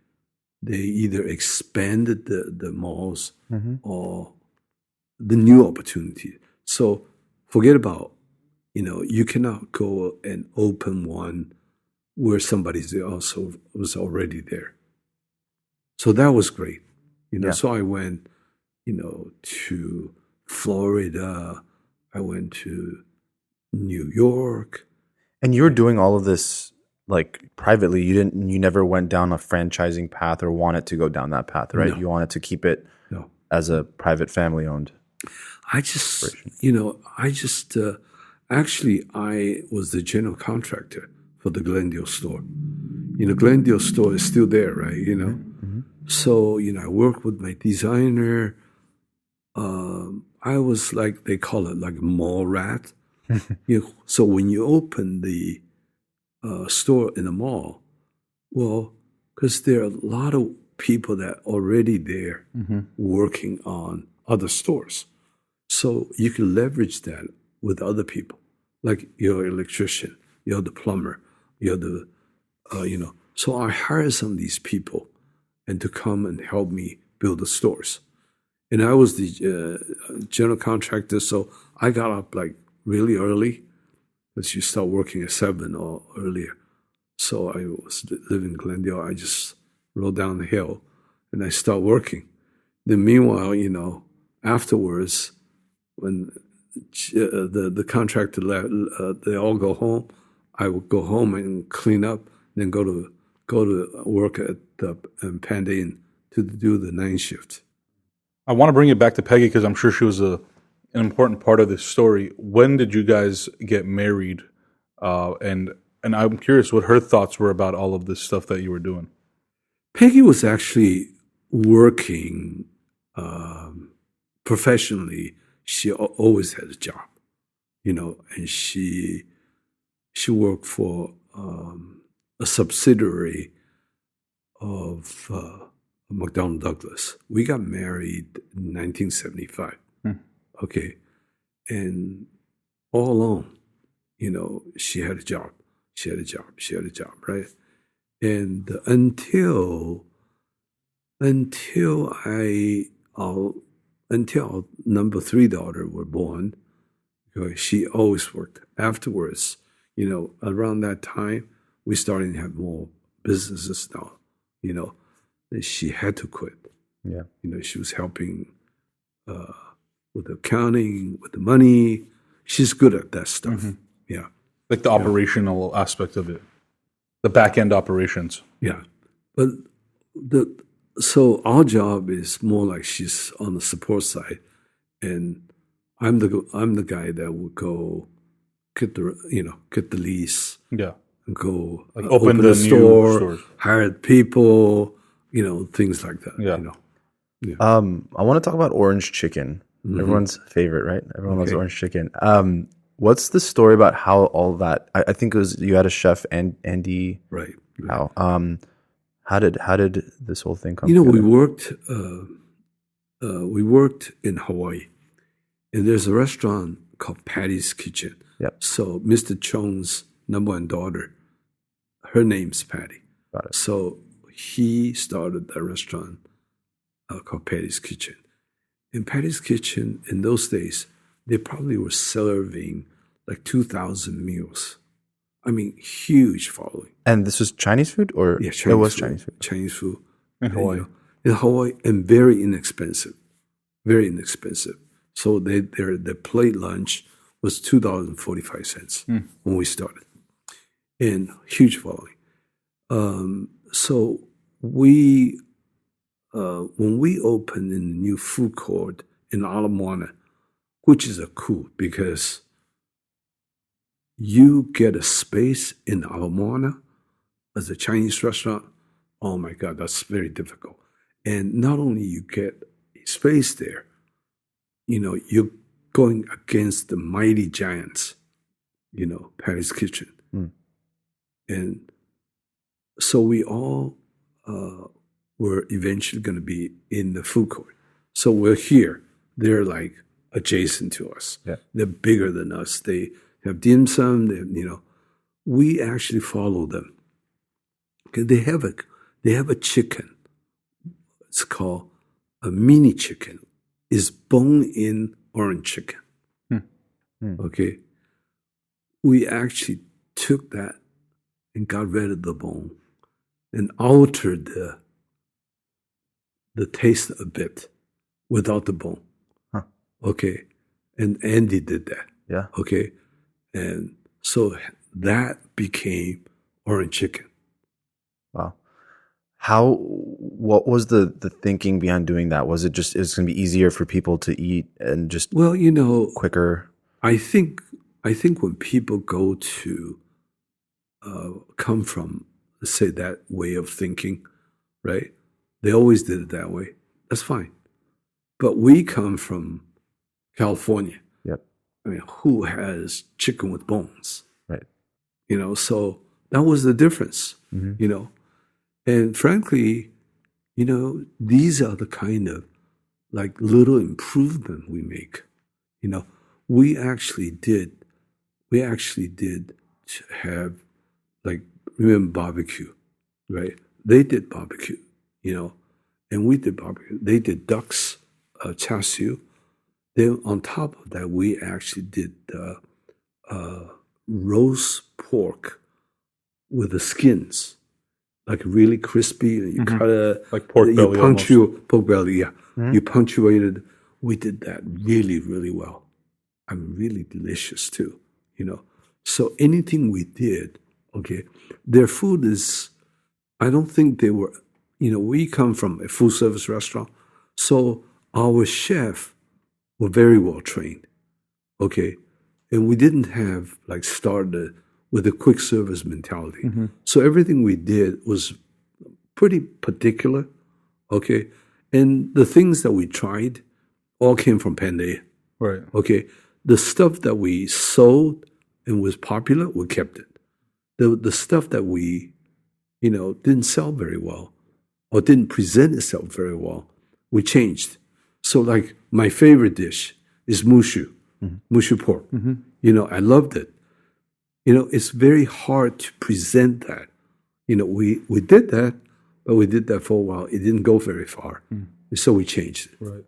either expanded the malls or the new opportunity. So forget about, you cannot go and open one where somebody's also was already there. So that was great. So I went, to Florida. I went to New York. And you were doing all of this like privately. You never went down a franchising path or wanted to go down that path, right? No. You wanted to keep it as a private family owned. I just, actually, I was the general contractor for the Glendale store. Glendale store is still there, right? So, I worked with my designer. I was like, they call it like a mall rat. So when you open the store in a mall, well, because there are a lot of people that are already there working on other stores. So you can leverage that with other people, like you're an electrician, you're the plumber, you're the, So I hired some of these people and to come and help me build the stores. And I was the general contractor, so I got up like really early, because you start working at 7 or earlier. So I was living in Glendale. I just rode down the hill and I start working. Then meanwhile, afterwards, when the contractor left, they all go home. I would go home and clean up, then go to work at the Panda Inn to do the 9 shift. I want to bring it back to Peggy because I'm sure she was an important part of this story. When did you guys get married? And I'm curious what her thoughts were about all of this stuff that you were doing. Peggy was actually working professionally. She always had a job, and she worked for a subsidiary of McDonnell Douglas. We got married in 1975. Okay. And all along, she had a job. She had a job, right? And until our number 3 daughter were born, because she always worked. Afterwards, around that time, we started to have more businesses now, and she had to quit. Yeah. She was helping with accounting, with the money. She's good at that stuff. Yeah. Like the operational aspect of it, the back end operations. Yeah. But so our job is more like she's on the support side, and I'm the guy that would go get the lease. Yeah. And go like open the store, hire people, things like that. Yeah. I want to talk about orange chicken. Everyone's favorite, right? Everyone loves orange chicken. What's the story about how all that? I think it was you had a chef, Andy. Right. How did this whole thing come together? We worked in Hawaii, and there's a restaurant called Patty's Kitchen. Yep. So Mr. Chong's number 1 daughter, her name's Patty. Got it. So he started a restaurant called Patty's Kitchen. In Patty's Kitchen, in those days, they probably were serving like 2,000 meals. I mean, huge following. And this was Chinese food, or yeah, Chinese it was food, Chinese food Chinese food In Hawaii. In Hawaii, and very inexpensive, very inexpensive. So their plate lunch was $2.45 when we started, and huge following. So we when we opened in the new food court in Ala Moana, which is a cool because you get a space in Ala Moana as a Chinese restaurant. Oh my God, that's very difficult. And not only you get space there, you're going against the mighty giants, Patty's Kitchen. And so we all were eventually going to be in the food court. So we're here. They're like adjacent to us. Yeah. They're bigger than us. They have dim sum. We actually follow them. Okay, they have a chicken. It's called a mini chicken. It's bone-in orange chicken. Okay, we actually took that and got rid of the bone and altered the taste a bit without the bone. Huh. Okay, and Andy did that. Yeah. Okay, and so that became orange chicken. Wow. What was the thinking behind doing that? Was it just, it's going to be easier for people to eat and just Well, quicker? I think when people go to come from, let's say, that way of thinking, right? They always did it that way. That's fine. But we come from California. Yep. I mean, who has chicken with bones? Right. So that was the difference, Mm-hmm. And frankly, these are the kind of like little improvement we make. We actually did have, like, remember barbecue, right? They did barbecue, and we did barbecue. They did ducks, char siu. Then on top of that, we actually did roast pork with the skins, like really crispy, and you cut it Like pork belly pork belly, yeah. You punctuated. We did that really, really well. I mean, really delicious too, So anything we did, okay, their food is, I don't think they were, we come from a full service restaurant, so our chef were very well trained, okay, and we didn't have like started with a quick service mentality. So everything we did was pretty particular, okay? And the things that we tried all came from Panda. Right. Okay? The stuff that we sold and was popular, we kept it. The stuff that we, didn't sell very well or didn't present itself very well, we changed. So like my favorite dish is mushu pork. I loved it. It's very hard to present that. We did that, but we did that for a while. It didn't go very far. So we changed it. Right.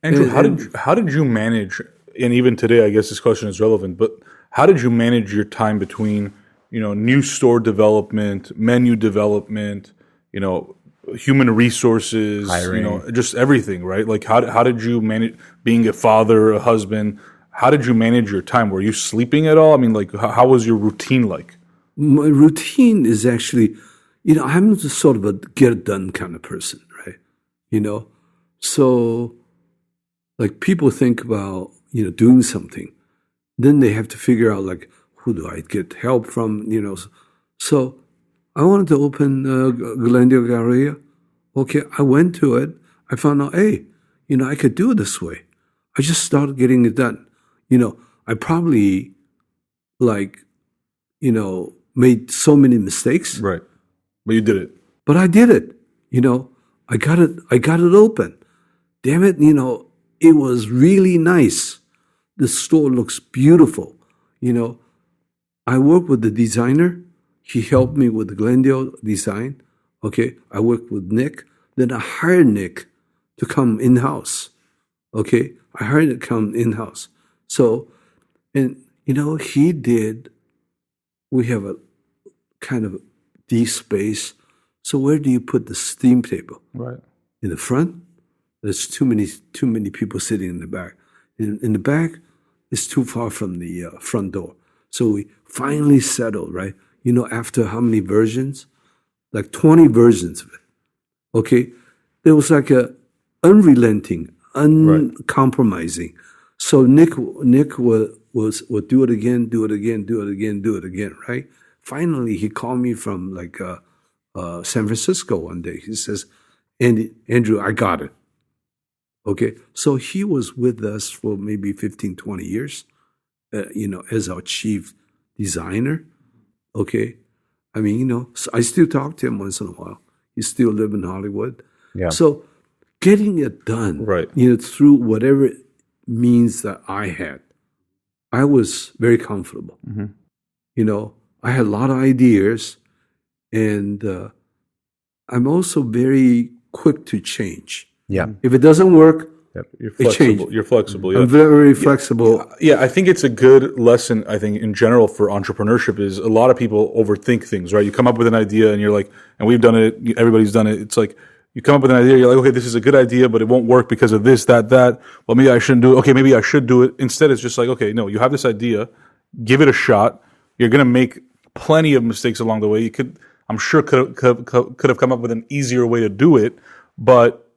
Andrew, how did you manage, and even today I guess this question is relevant, but how did you manage your time between, new store development, menu development, human resources, Hiring. just everything, right? Like how did you manage being a father, a husband? How did you manage your time? Were you sleeping at all? I mean, like, how was your routine like? My routine is actually, I'm just sort of a get it done kind of person, right? So like people think about, doing something, then they have to figure out like, who do I get help from, So I wanted to open Glendale Galleria. Okay, I went to it. I found out, hey, I could do it this way. I just started getting it done. I probably made so many mistakes. Right. But you did it. But I did it. I got it open. Damn it, it was really nice. The store looks beautiful. I worked with the designer. He helped me with the Glendale design. Okay. I worked with Nick. Then I hired Nick to come in-house. Okay. I hired him to come in-house. So, and we have a kind of deep space. So where do you put the steam table? Right. In the front? There's too many people sitting in the back. In the back, it's too far from the front door. So we finally settled, right? After how many versions? Like 20 versions of it. Okay? There was like a unrelenting, uncompromising. So Nick would do it again, right? Finally, he called me from like San Francisco one day. He says, Andrew, I got it. Okay, so he was with us for maybe 15, 20 years, as our chief designer. Okay, I mean, so I still talk to him once in a while. He still live in Hollywood. Yeah. So getting it done, Right. through whatever means that I had, I was very comfortable. I had a lot of ideas, and I'm also very quick to change. Yeah. If it doesn't work, You're it flexible. changed. You're flexible. Yeah. I'm very flexible. Yeah, I think it's a good lesson, I think, in general for entrepreneurship is a lot of people overthink things, right? You come up with an idea and you're like, and we've done it, everybody's done it. It's like you come up with an idea, you're like, okay, this is a good idea, but it won't work because of this, that. Well, maybe I shouldn't do it. Okay, maybe I should do it. Instead, it's just like, okay, no, you have this idea, give it a shot. You're going to make plenty of mistakes along the way. I'm sure could have come up with an easier way to do it, but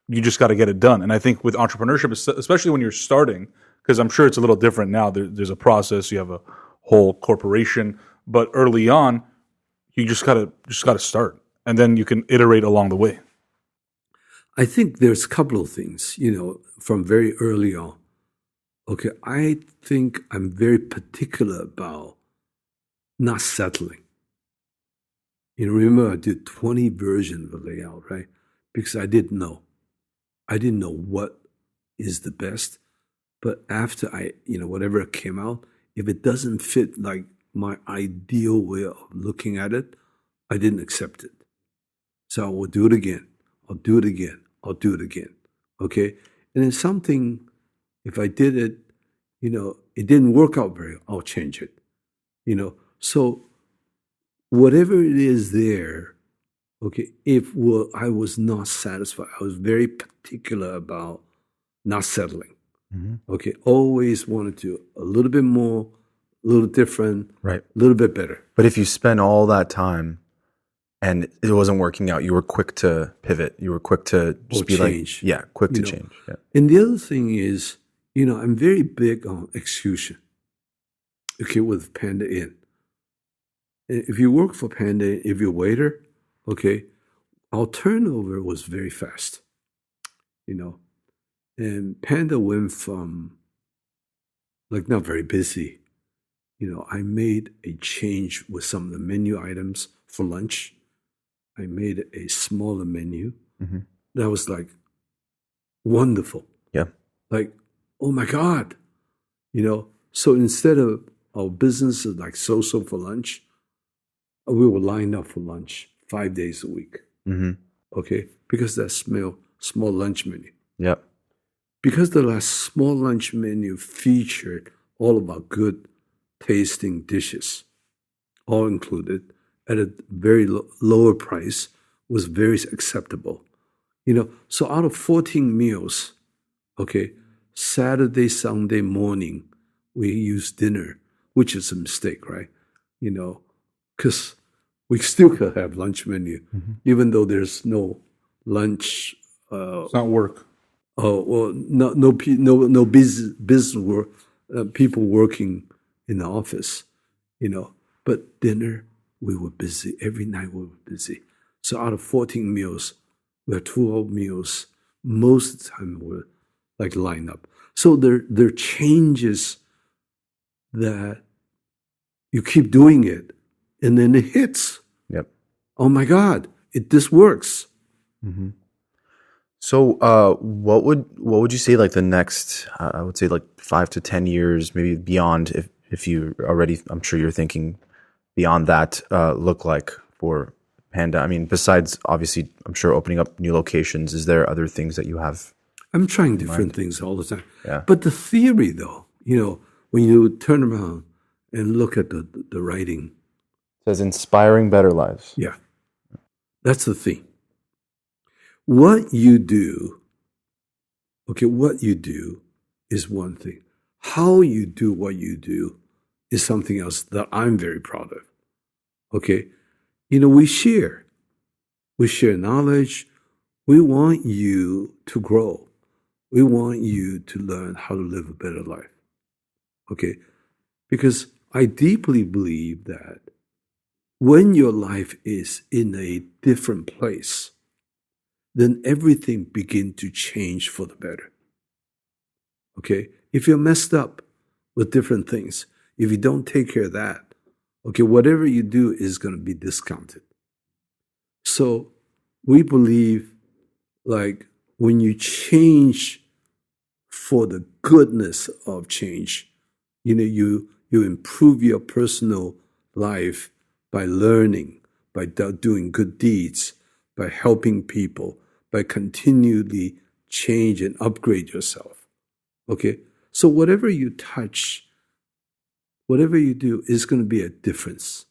you just got to get it done. And I think with entrepreneurship, especially when you're starting, because I'm sure it's a little different now. There's a process. You have a whole corporation, but early on, you just gotta start, and then you can iterate along the way. I think there's a couple of things, from very early on. Okay, I think I'm very particular about not settling. Remember I did 20 versions of the layout, right? Because I didn't know. I didn't know what is the best. But after whatever came out, if it doesn't fit like my ideal way of looking at it, I didn't accept it. So I will do it again. I'll do it again. I'll do it again. Okay? And then something, if I did it, it didn't work out very well, I'll change it. So whatever it is there, okay, I was not satisfied, I was very particular about not settling. Okay, always wanted to a little bit more, a little different, Right. A little bit better. But if you spend all that time and it wasn't working out, you were quick to pivot. You were quick to just be change. Quick to change. Yeah. And the other thing is, I'm very big on execution. Okay, with Panda Inn. If you work for Panda Inn, if you're a waiter, okay, our turnover was very fast. And Panda went from not very busy. I made a change with some of the menu items for lunch. I made a smaller menu. That was wonderful. Yeah. Oh my God. So instead of our business is so for lunch, we were lined up for lunch 5 days a week. Okay. Because that small lunch menu. Yep. Because the last small lunch menu featured all of our good tasting dishes, all included, at a very lower price, was very acceptable. So out of 14 meals, okay, Saturday, Sunday morning, we used dinner, which is a mistake, right? Because we still could have lunch menu, even though there's no lunch. It's not work. Oh well, no business work, people working in the office, But dinner, we were busy. Every night we were busy. So out of 14 meals, we had 12 meals. Most of the time were lined up. So there are changes that you keep doing it, and then it hits. Yep. Oh my God, this works. So, what would you say the next? I would say 5 to 10 years, maybe beyond. If you already, I'm sure you're thinking beyond that. Look like for Panda. I mean, besides obviously, I'm sure opening up new locations. Is there other things that you have? I'm trying different things all the time. Yeah. But the theory, though, when you turn around and look at the writing, It says inspiring better lives. yeah, that's the thing. What you do is one thing. How you do what you do is something else that I'm very proud of. Okay? We share knowledge. We want you to grow. We want you to learn how to live a better life. Okay? Because I deeply believe that when your life is in a different place, then everything begins to change for the better. Okay? If you're messed up with different things, if you don't take care of that, okay, whatever you do is going to be discounted. So we believe like when you change for the goodness of change, you improve your personal life by learning, by doing good deeds, by helping people, by continually change and upgrade yourself. Okay? So whatever you touch, whatever you do is going to be a difference.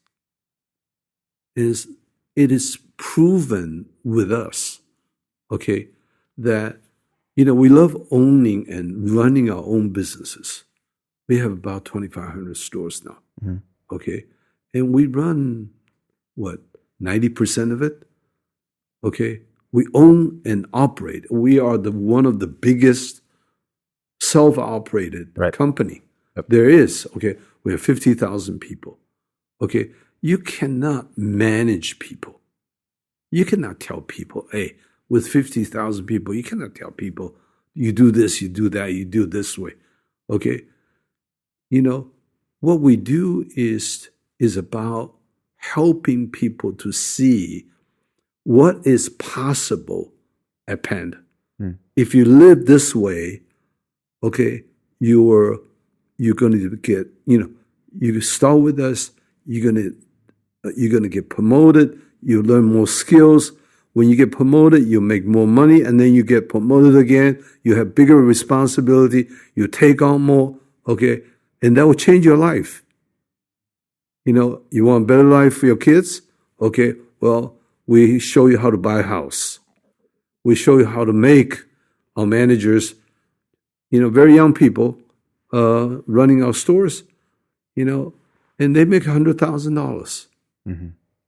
It is proven with us, okay, that, we love owning and running our own businesses. We have about 2,500 stores now, okay? And we run, 90% of it? Okay? We own and operate. We are one of the biggest self-operated company there is, okay? We have 50,000 people, okay? You cannot manage people. You cannot tell people, hey, with 50,000 people, you cannot tell people, you do this, you do that, you do this way, okay? What we do is about helping people to see what is possible at Panda. If you live this way, okay, you're going to get, you start with us, you're going to get promoted, you learn more skills. When you get promoted, you make more money, and then you get promoted again. You have bigger responsibility. You take on more, okay? And that will change your life. You want a better life for your kids? Okay, well, we show you how to buy a house. We show you how to make our managers, very young people running our stores, and they make $100,000.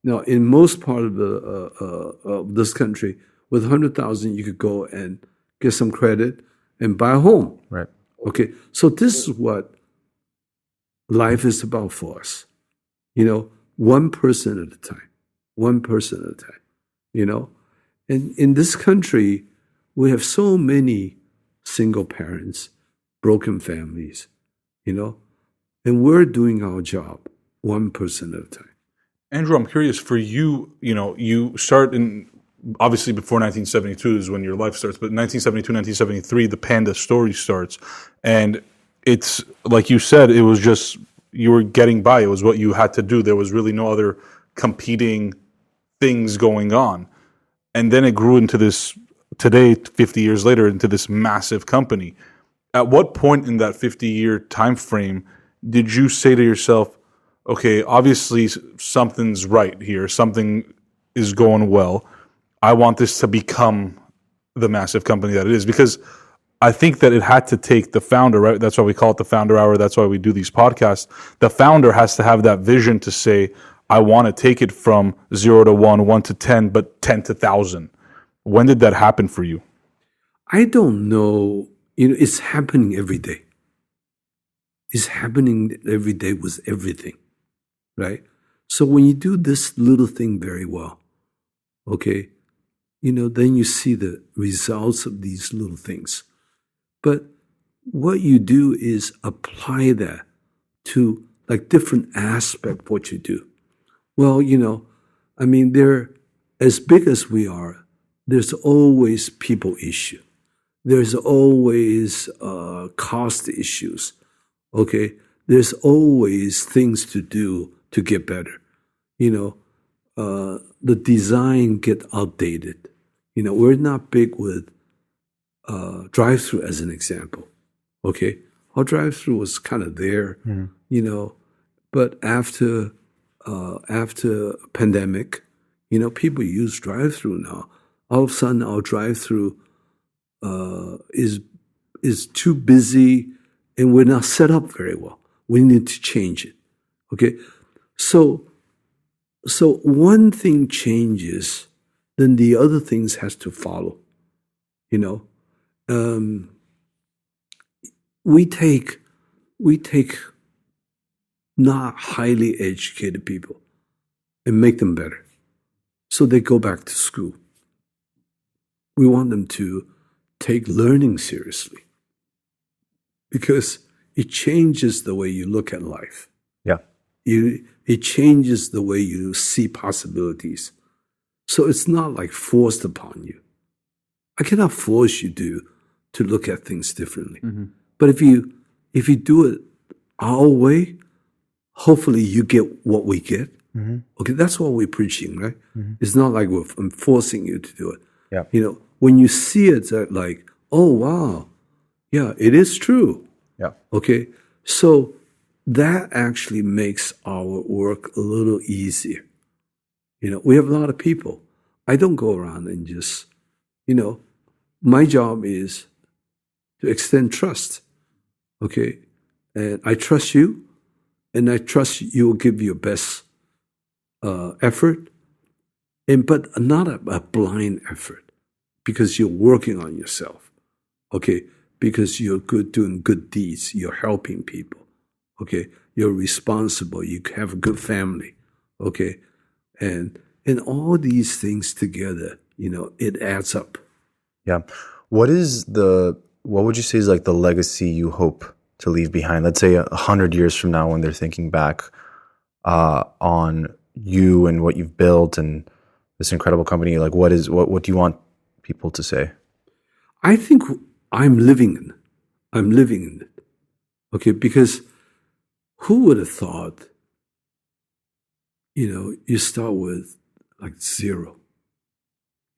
Now, in most part of this country, with $100,000, you could go and get some credit and buy a home. Right. Okay, so this is what life is about for us. One person at a time. One person at a time. And in this country, we have so many single parents, broken families, and we're doing our job one person at a time. Andrew, I'm curious for you, you start in, obviously before 1972 is when your life starts, but 1972, 1973, the Panda story starts. And it's, like you said, it was just, you were getting by. It was what you had to do. There was really no other competing things going on. And then it grew into this, today, 50 years later, into this massive company. At what point in that 50-year time frame did you say to yourself, okay, obviously something's right here. Something is going well. I want this to become the massive company that it is. Because I think that it had to take the founder, right? That's why we call it the Founder Hour. That's why we do these podcasts. The founder has to have that vision to say, I want to take it from 0 to 1, 1 to 10, but 10 to 1,000. When did that happen for you? I don't know. It's happening every day. It's happening every day with everything. Right? So when you do this little thing very well, okay, then you see the results of these little things. But what you do is apply that to like different aspect of what you do. Well, they're as big as we are, there's always people issue. There's always cost issues. Okay? There's always things to do to get better. The design get outdated. We're not big with drive-through as an example. Okay? Our drive-through was kind of there, but after pandemic, people use drive-through now. All of a sudden, our drive-through is too busy, and we're not set up very well. We need to change it. Okay, so one thing changes, then the other things has to follow. We take not highly educated people and make them better, so they go back to school. We want them to take learning seriously because it changes the way you look at life. Yeah. It changes the way you see possibilities. So it's not like forced upon you. I cannot force you to look at things differently. But if you do it our way, hopefully you get what we get. Okay, that's what we're preaching, right? It's not like I'm forcing you to do it. Yeah. You know, when you see it, it's like, oh wow, yeah, it is true. Yeah. Okay, so that actually makes our work a little easier. You know, we have a lot of people. I don't go around and just, you know, my job is to extend trust. Okay, and I trust you, and I trust you will give your best effort, but not a blind effort, because you're working on yourself. Okay, because you're doing good deeds, you're helping people. Okay, you're responsible, you have a good family. Okay, and all these things together, you know, it adds up. Yeah. What would you say is like the legacy you hope to leave behind? Let's say 100 years from now, when they're thinking back on you and what you've built and this incredible company, like what do you want people to say? I think I'm living in it. Okay, because who would have thought, you know, you start with like zero,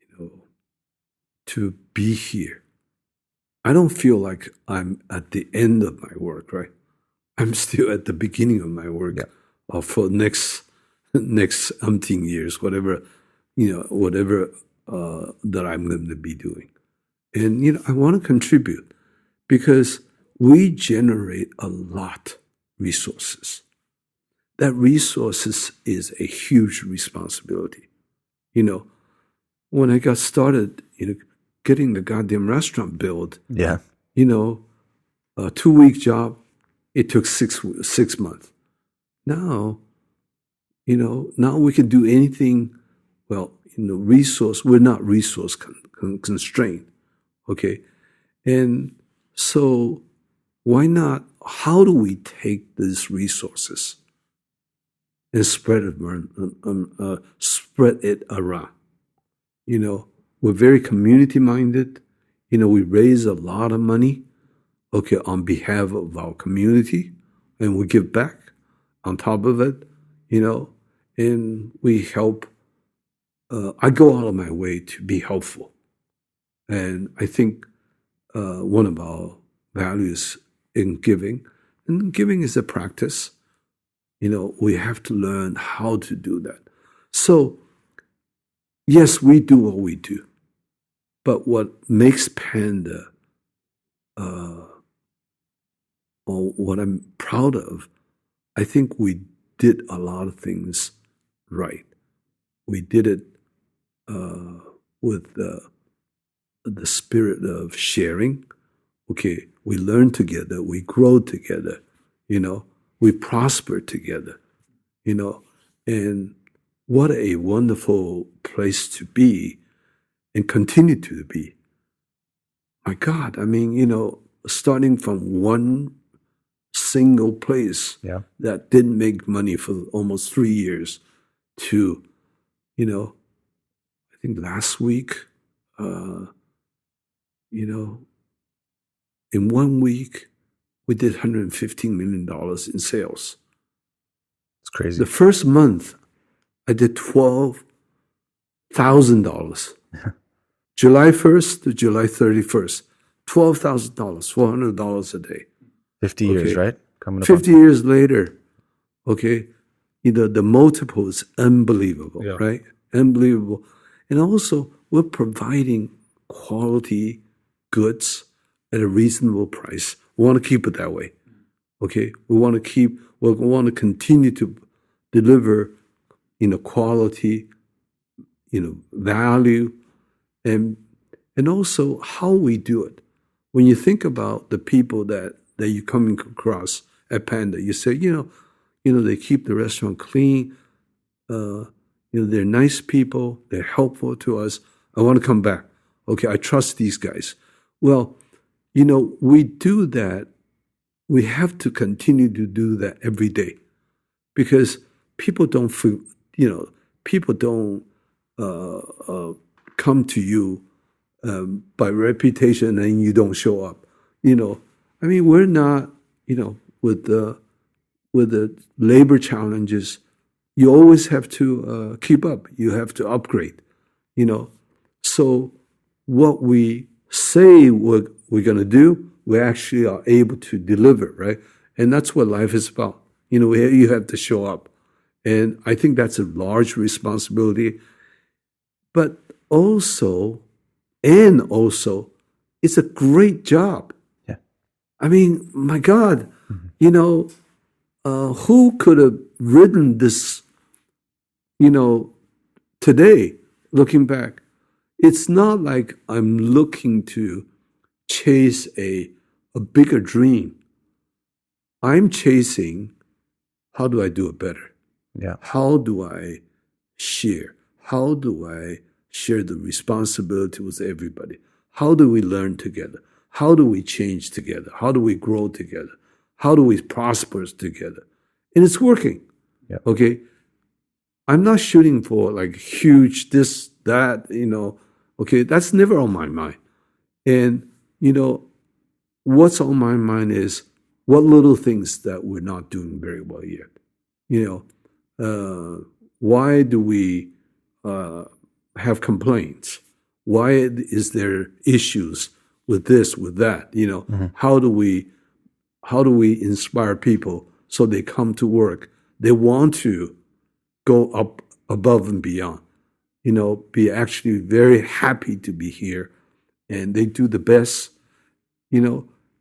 you know, to be here. I don't feel like I'm at the end of my work, right? I'm still at the beginning of my work for next umpteen years, whatever, you know, whatever that I'm going to be doing. And, you know, I want to contribute because we generate a lot resources. That resources is a huge responsibility. You know, when I got started, you know, getting the goddamn restaurant built, Yeah. you know, a 2-week job, it took 6 months. Now, you know, now we can do anything. Well, you know, we're not resource constrained. Okay. And so why not? How do we take these resources and spread it around? You know, we're very community minded. You know, we raise a lot of money, okay, on behalf of our community, and we give back on top of it, you know, and we help. I go out of my way to be helpful. And I think one of our values in giving, and giving is a practice, you know, we have to learn how to do that. So, yes, we do what we do, but what makes Panda, or what I'm proud of, I think we did a lot of things right. We did it with the spirit of sharing. Okay, we learn together, we grow together, you know, we prosper together, you know, and what a wonderful place to be and continue to be. My God, I mean, you know, starting from one single place that didn't make money for almost 3 years to, you know, I think last week, you know, in 1 week, we did $115 million in sales. It's crazy. The first month, I did $12,000. July 1st to July 31st, $12,000, $400 a day. 50 years, right? Coming up 50 years later, okay, you know, the multiple is unbelievable, right? Unbelievable. And also, we're providing quality goods at a reasonable price. We want to keep it that way, okay? We want to continue to deliver, you know, quality, you know, value, and also how we do it. When you think about the people that you're coming across at Panda, you say, you know, they keep the restaurant clean. You know, they're nice people. They're helpful to us. I want to come back. Okay, I trust these guys. Well, you know, we do that. We have to continue to do that every day, because people don't feel, you know, people don't come to you by reputation and you don't show up. I mean, we're not, with the labor challenges, you always have to keep up. You have to upgrade. So what we say we're going to do, we actually are able to deliver, right? And that's what life is about. You have to show up. And I think that's a large responsibility. But also, it's a great job. Yeah. I mean, my God, who could have written this, today, looking back? It's not like I'm looking to chase a bigger dream. I'm chasing, how do I do it better? Yeah. How do I share? How do I share the responsibility with everybody? How do we learn together? How do we change together? How do we grow together? How do we prosper together? And it's working. Yeah. Okay. I'm not shooting for like huge this, that, okay, that's never on my mind. And, what's on my mind is what little things that we're not doing very well yet. Why do we have complaints? Why is there issues with this, with that? How do we inspire people so they come to work? They want to go up above and beyond. Be actually very happy to be here, and they do the best.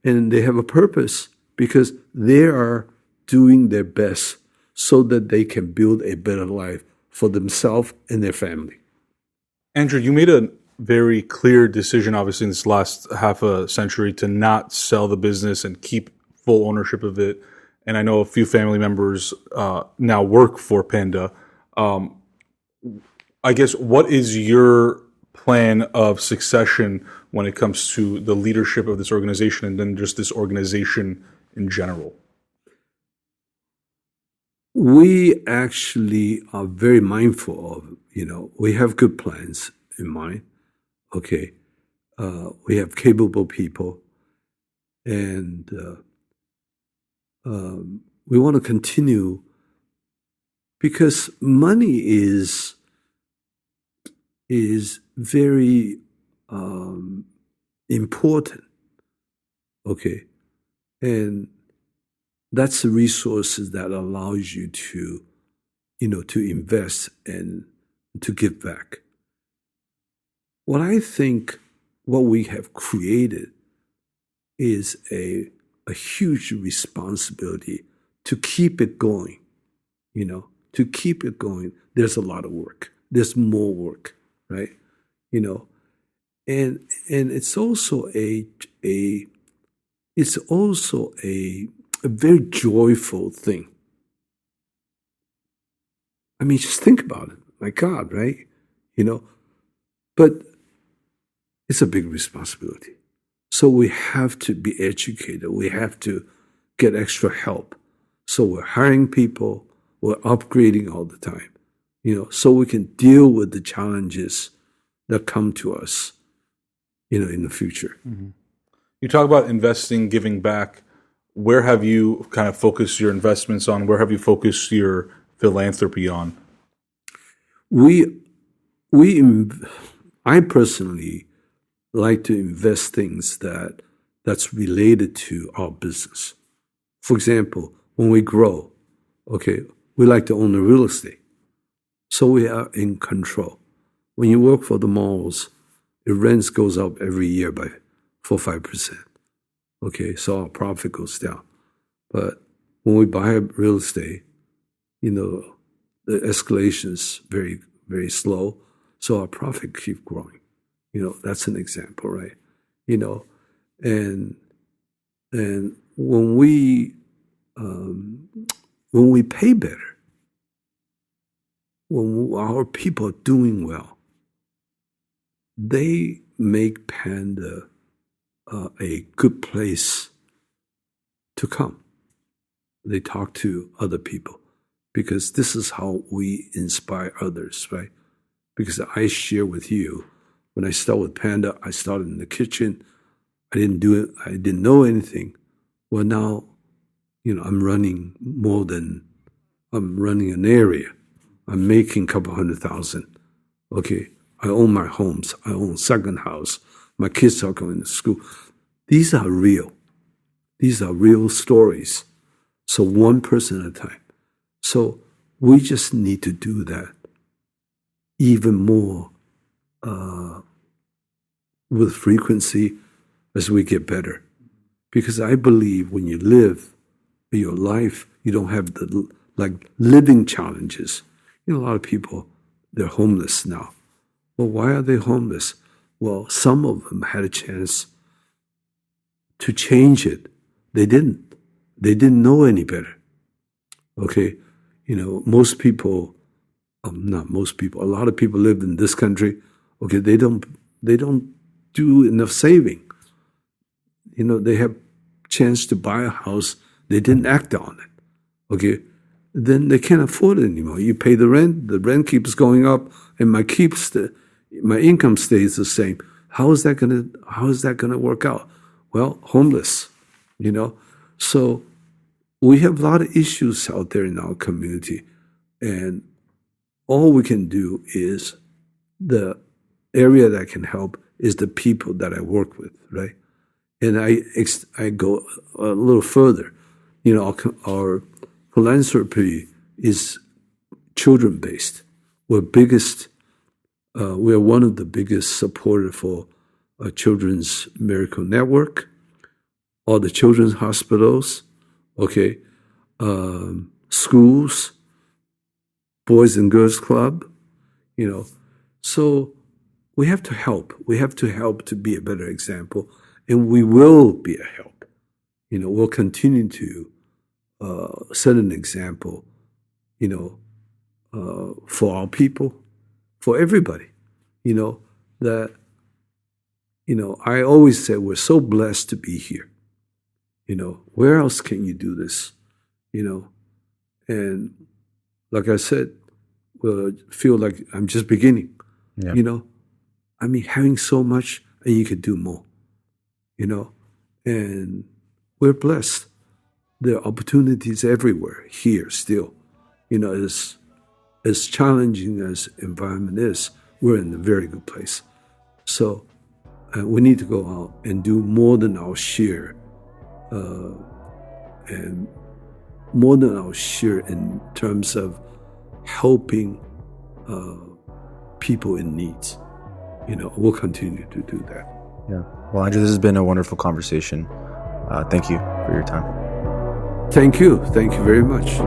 And they have a purpose because they are doing their best so that they can build a better life for themselves and their family. Andrew, you made a very clear decision, obviously, in this last half a century to not sell the business and keep full ownership of it. And I know a few family members now work for Panda. I guess, what is your plan of succession when it comes to the leadership of this organization and then just this organization in general? We actually are very mindful of, we have good plans in mind. Okay. We have capable people, and we want to continue because money is very important. Okay. And that's the resources that allows you to, to invest and to give back. What I think what we have created is a huge responsibility to keep it going, to keep it going. There's a lot of work. There's more work, right? And it's also a very joyful thing. I mean, just think about it. My God, right? But it's a big responsibility. So we have to be educated. We have to get extra help. So we're hiring people. We're upgrading all the time, so we can deal with the challenges that come to us, in the future. Mm-hmm. You talk about investing, giving back. Where have you kind of focused your investments on? Where have you focused your philanthropy on? I personally like to invest things that's related to our business. For example, when we grow, okay, we like to own the real estate. So we are in control. When you work for the malls, the rents goes up every year by 4-5%. Okay, so our profit goes down. But when we buy real estate, the escalation is very, very slow. So our profit keeps growing. That's an example, right? And when we pay better, when our people are doing well, they make Panda a good place to come. They talk to other people because this is how we inspire others, right? because I share with you. When I started with Panda, I started in the kitchen. I didn't do it. I didn't know anything. Well, now, I'm running an area. I'm making a couple $100,000. Okay. I own my homes. I own a second house. My kids are going to school. These are real. These are real stories. So one person at a time. So we just need to do that even more with frequency as we get better. Because I believe when you live your life, you don't have the living challenges. A lot of people, they're homeless now. Well, why are they homeless? Well, some of them had a chance to change it. They didn't. They didn't know any better. Okay? Most people, not most people, a lot of people live in this country. Okay, they don't do enough saving. They have chance to buy a house. They didn't act on it. Okay? Then they can't afford it anymore. You pay the rent keeps going up, and my income stays the same. How is that gonna work out? Well, homeless, So we have a lot of issues out there in our community, and all we can do is the area that can help is the people that I work with, right? And I go a little further. Our philanthropy is children-based. We're one of the biggest supporters for Children's Miracle Network, all the children's hospitals, okay, schools, Boys and Girls Club, So we have to help. We have to help to be a better example, and we will be a help. We'll continue to set an example, for our people, for everybody, I always say we're so blessed to be here. Where else can you do this? And like I said, feel like I'm just beginning. Yeah. Having so much and you could do more, and we're blessed. There are opportunities everywhere here still. As challenging as environment is, we're in a very good place. So we need to go out and do more than our share, and more than our share in terms of helping people in needs. We'll continue to do that. Yeah. Well, Andrew, this has been a wonderful conversation. Thank you for your time. Thank you. Thank you very much.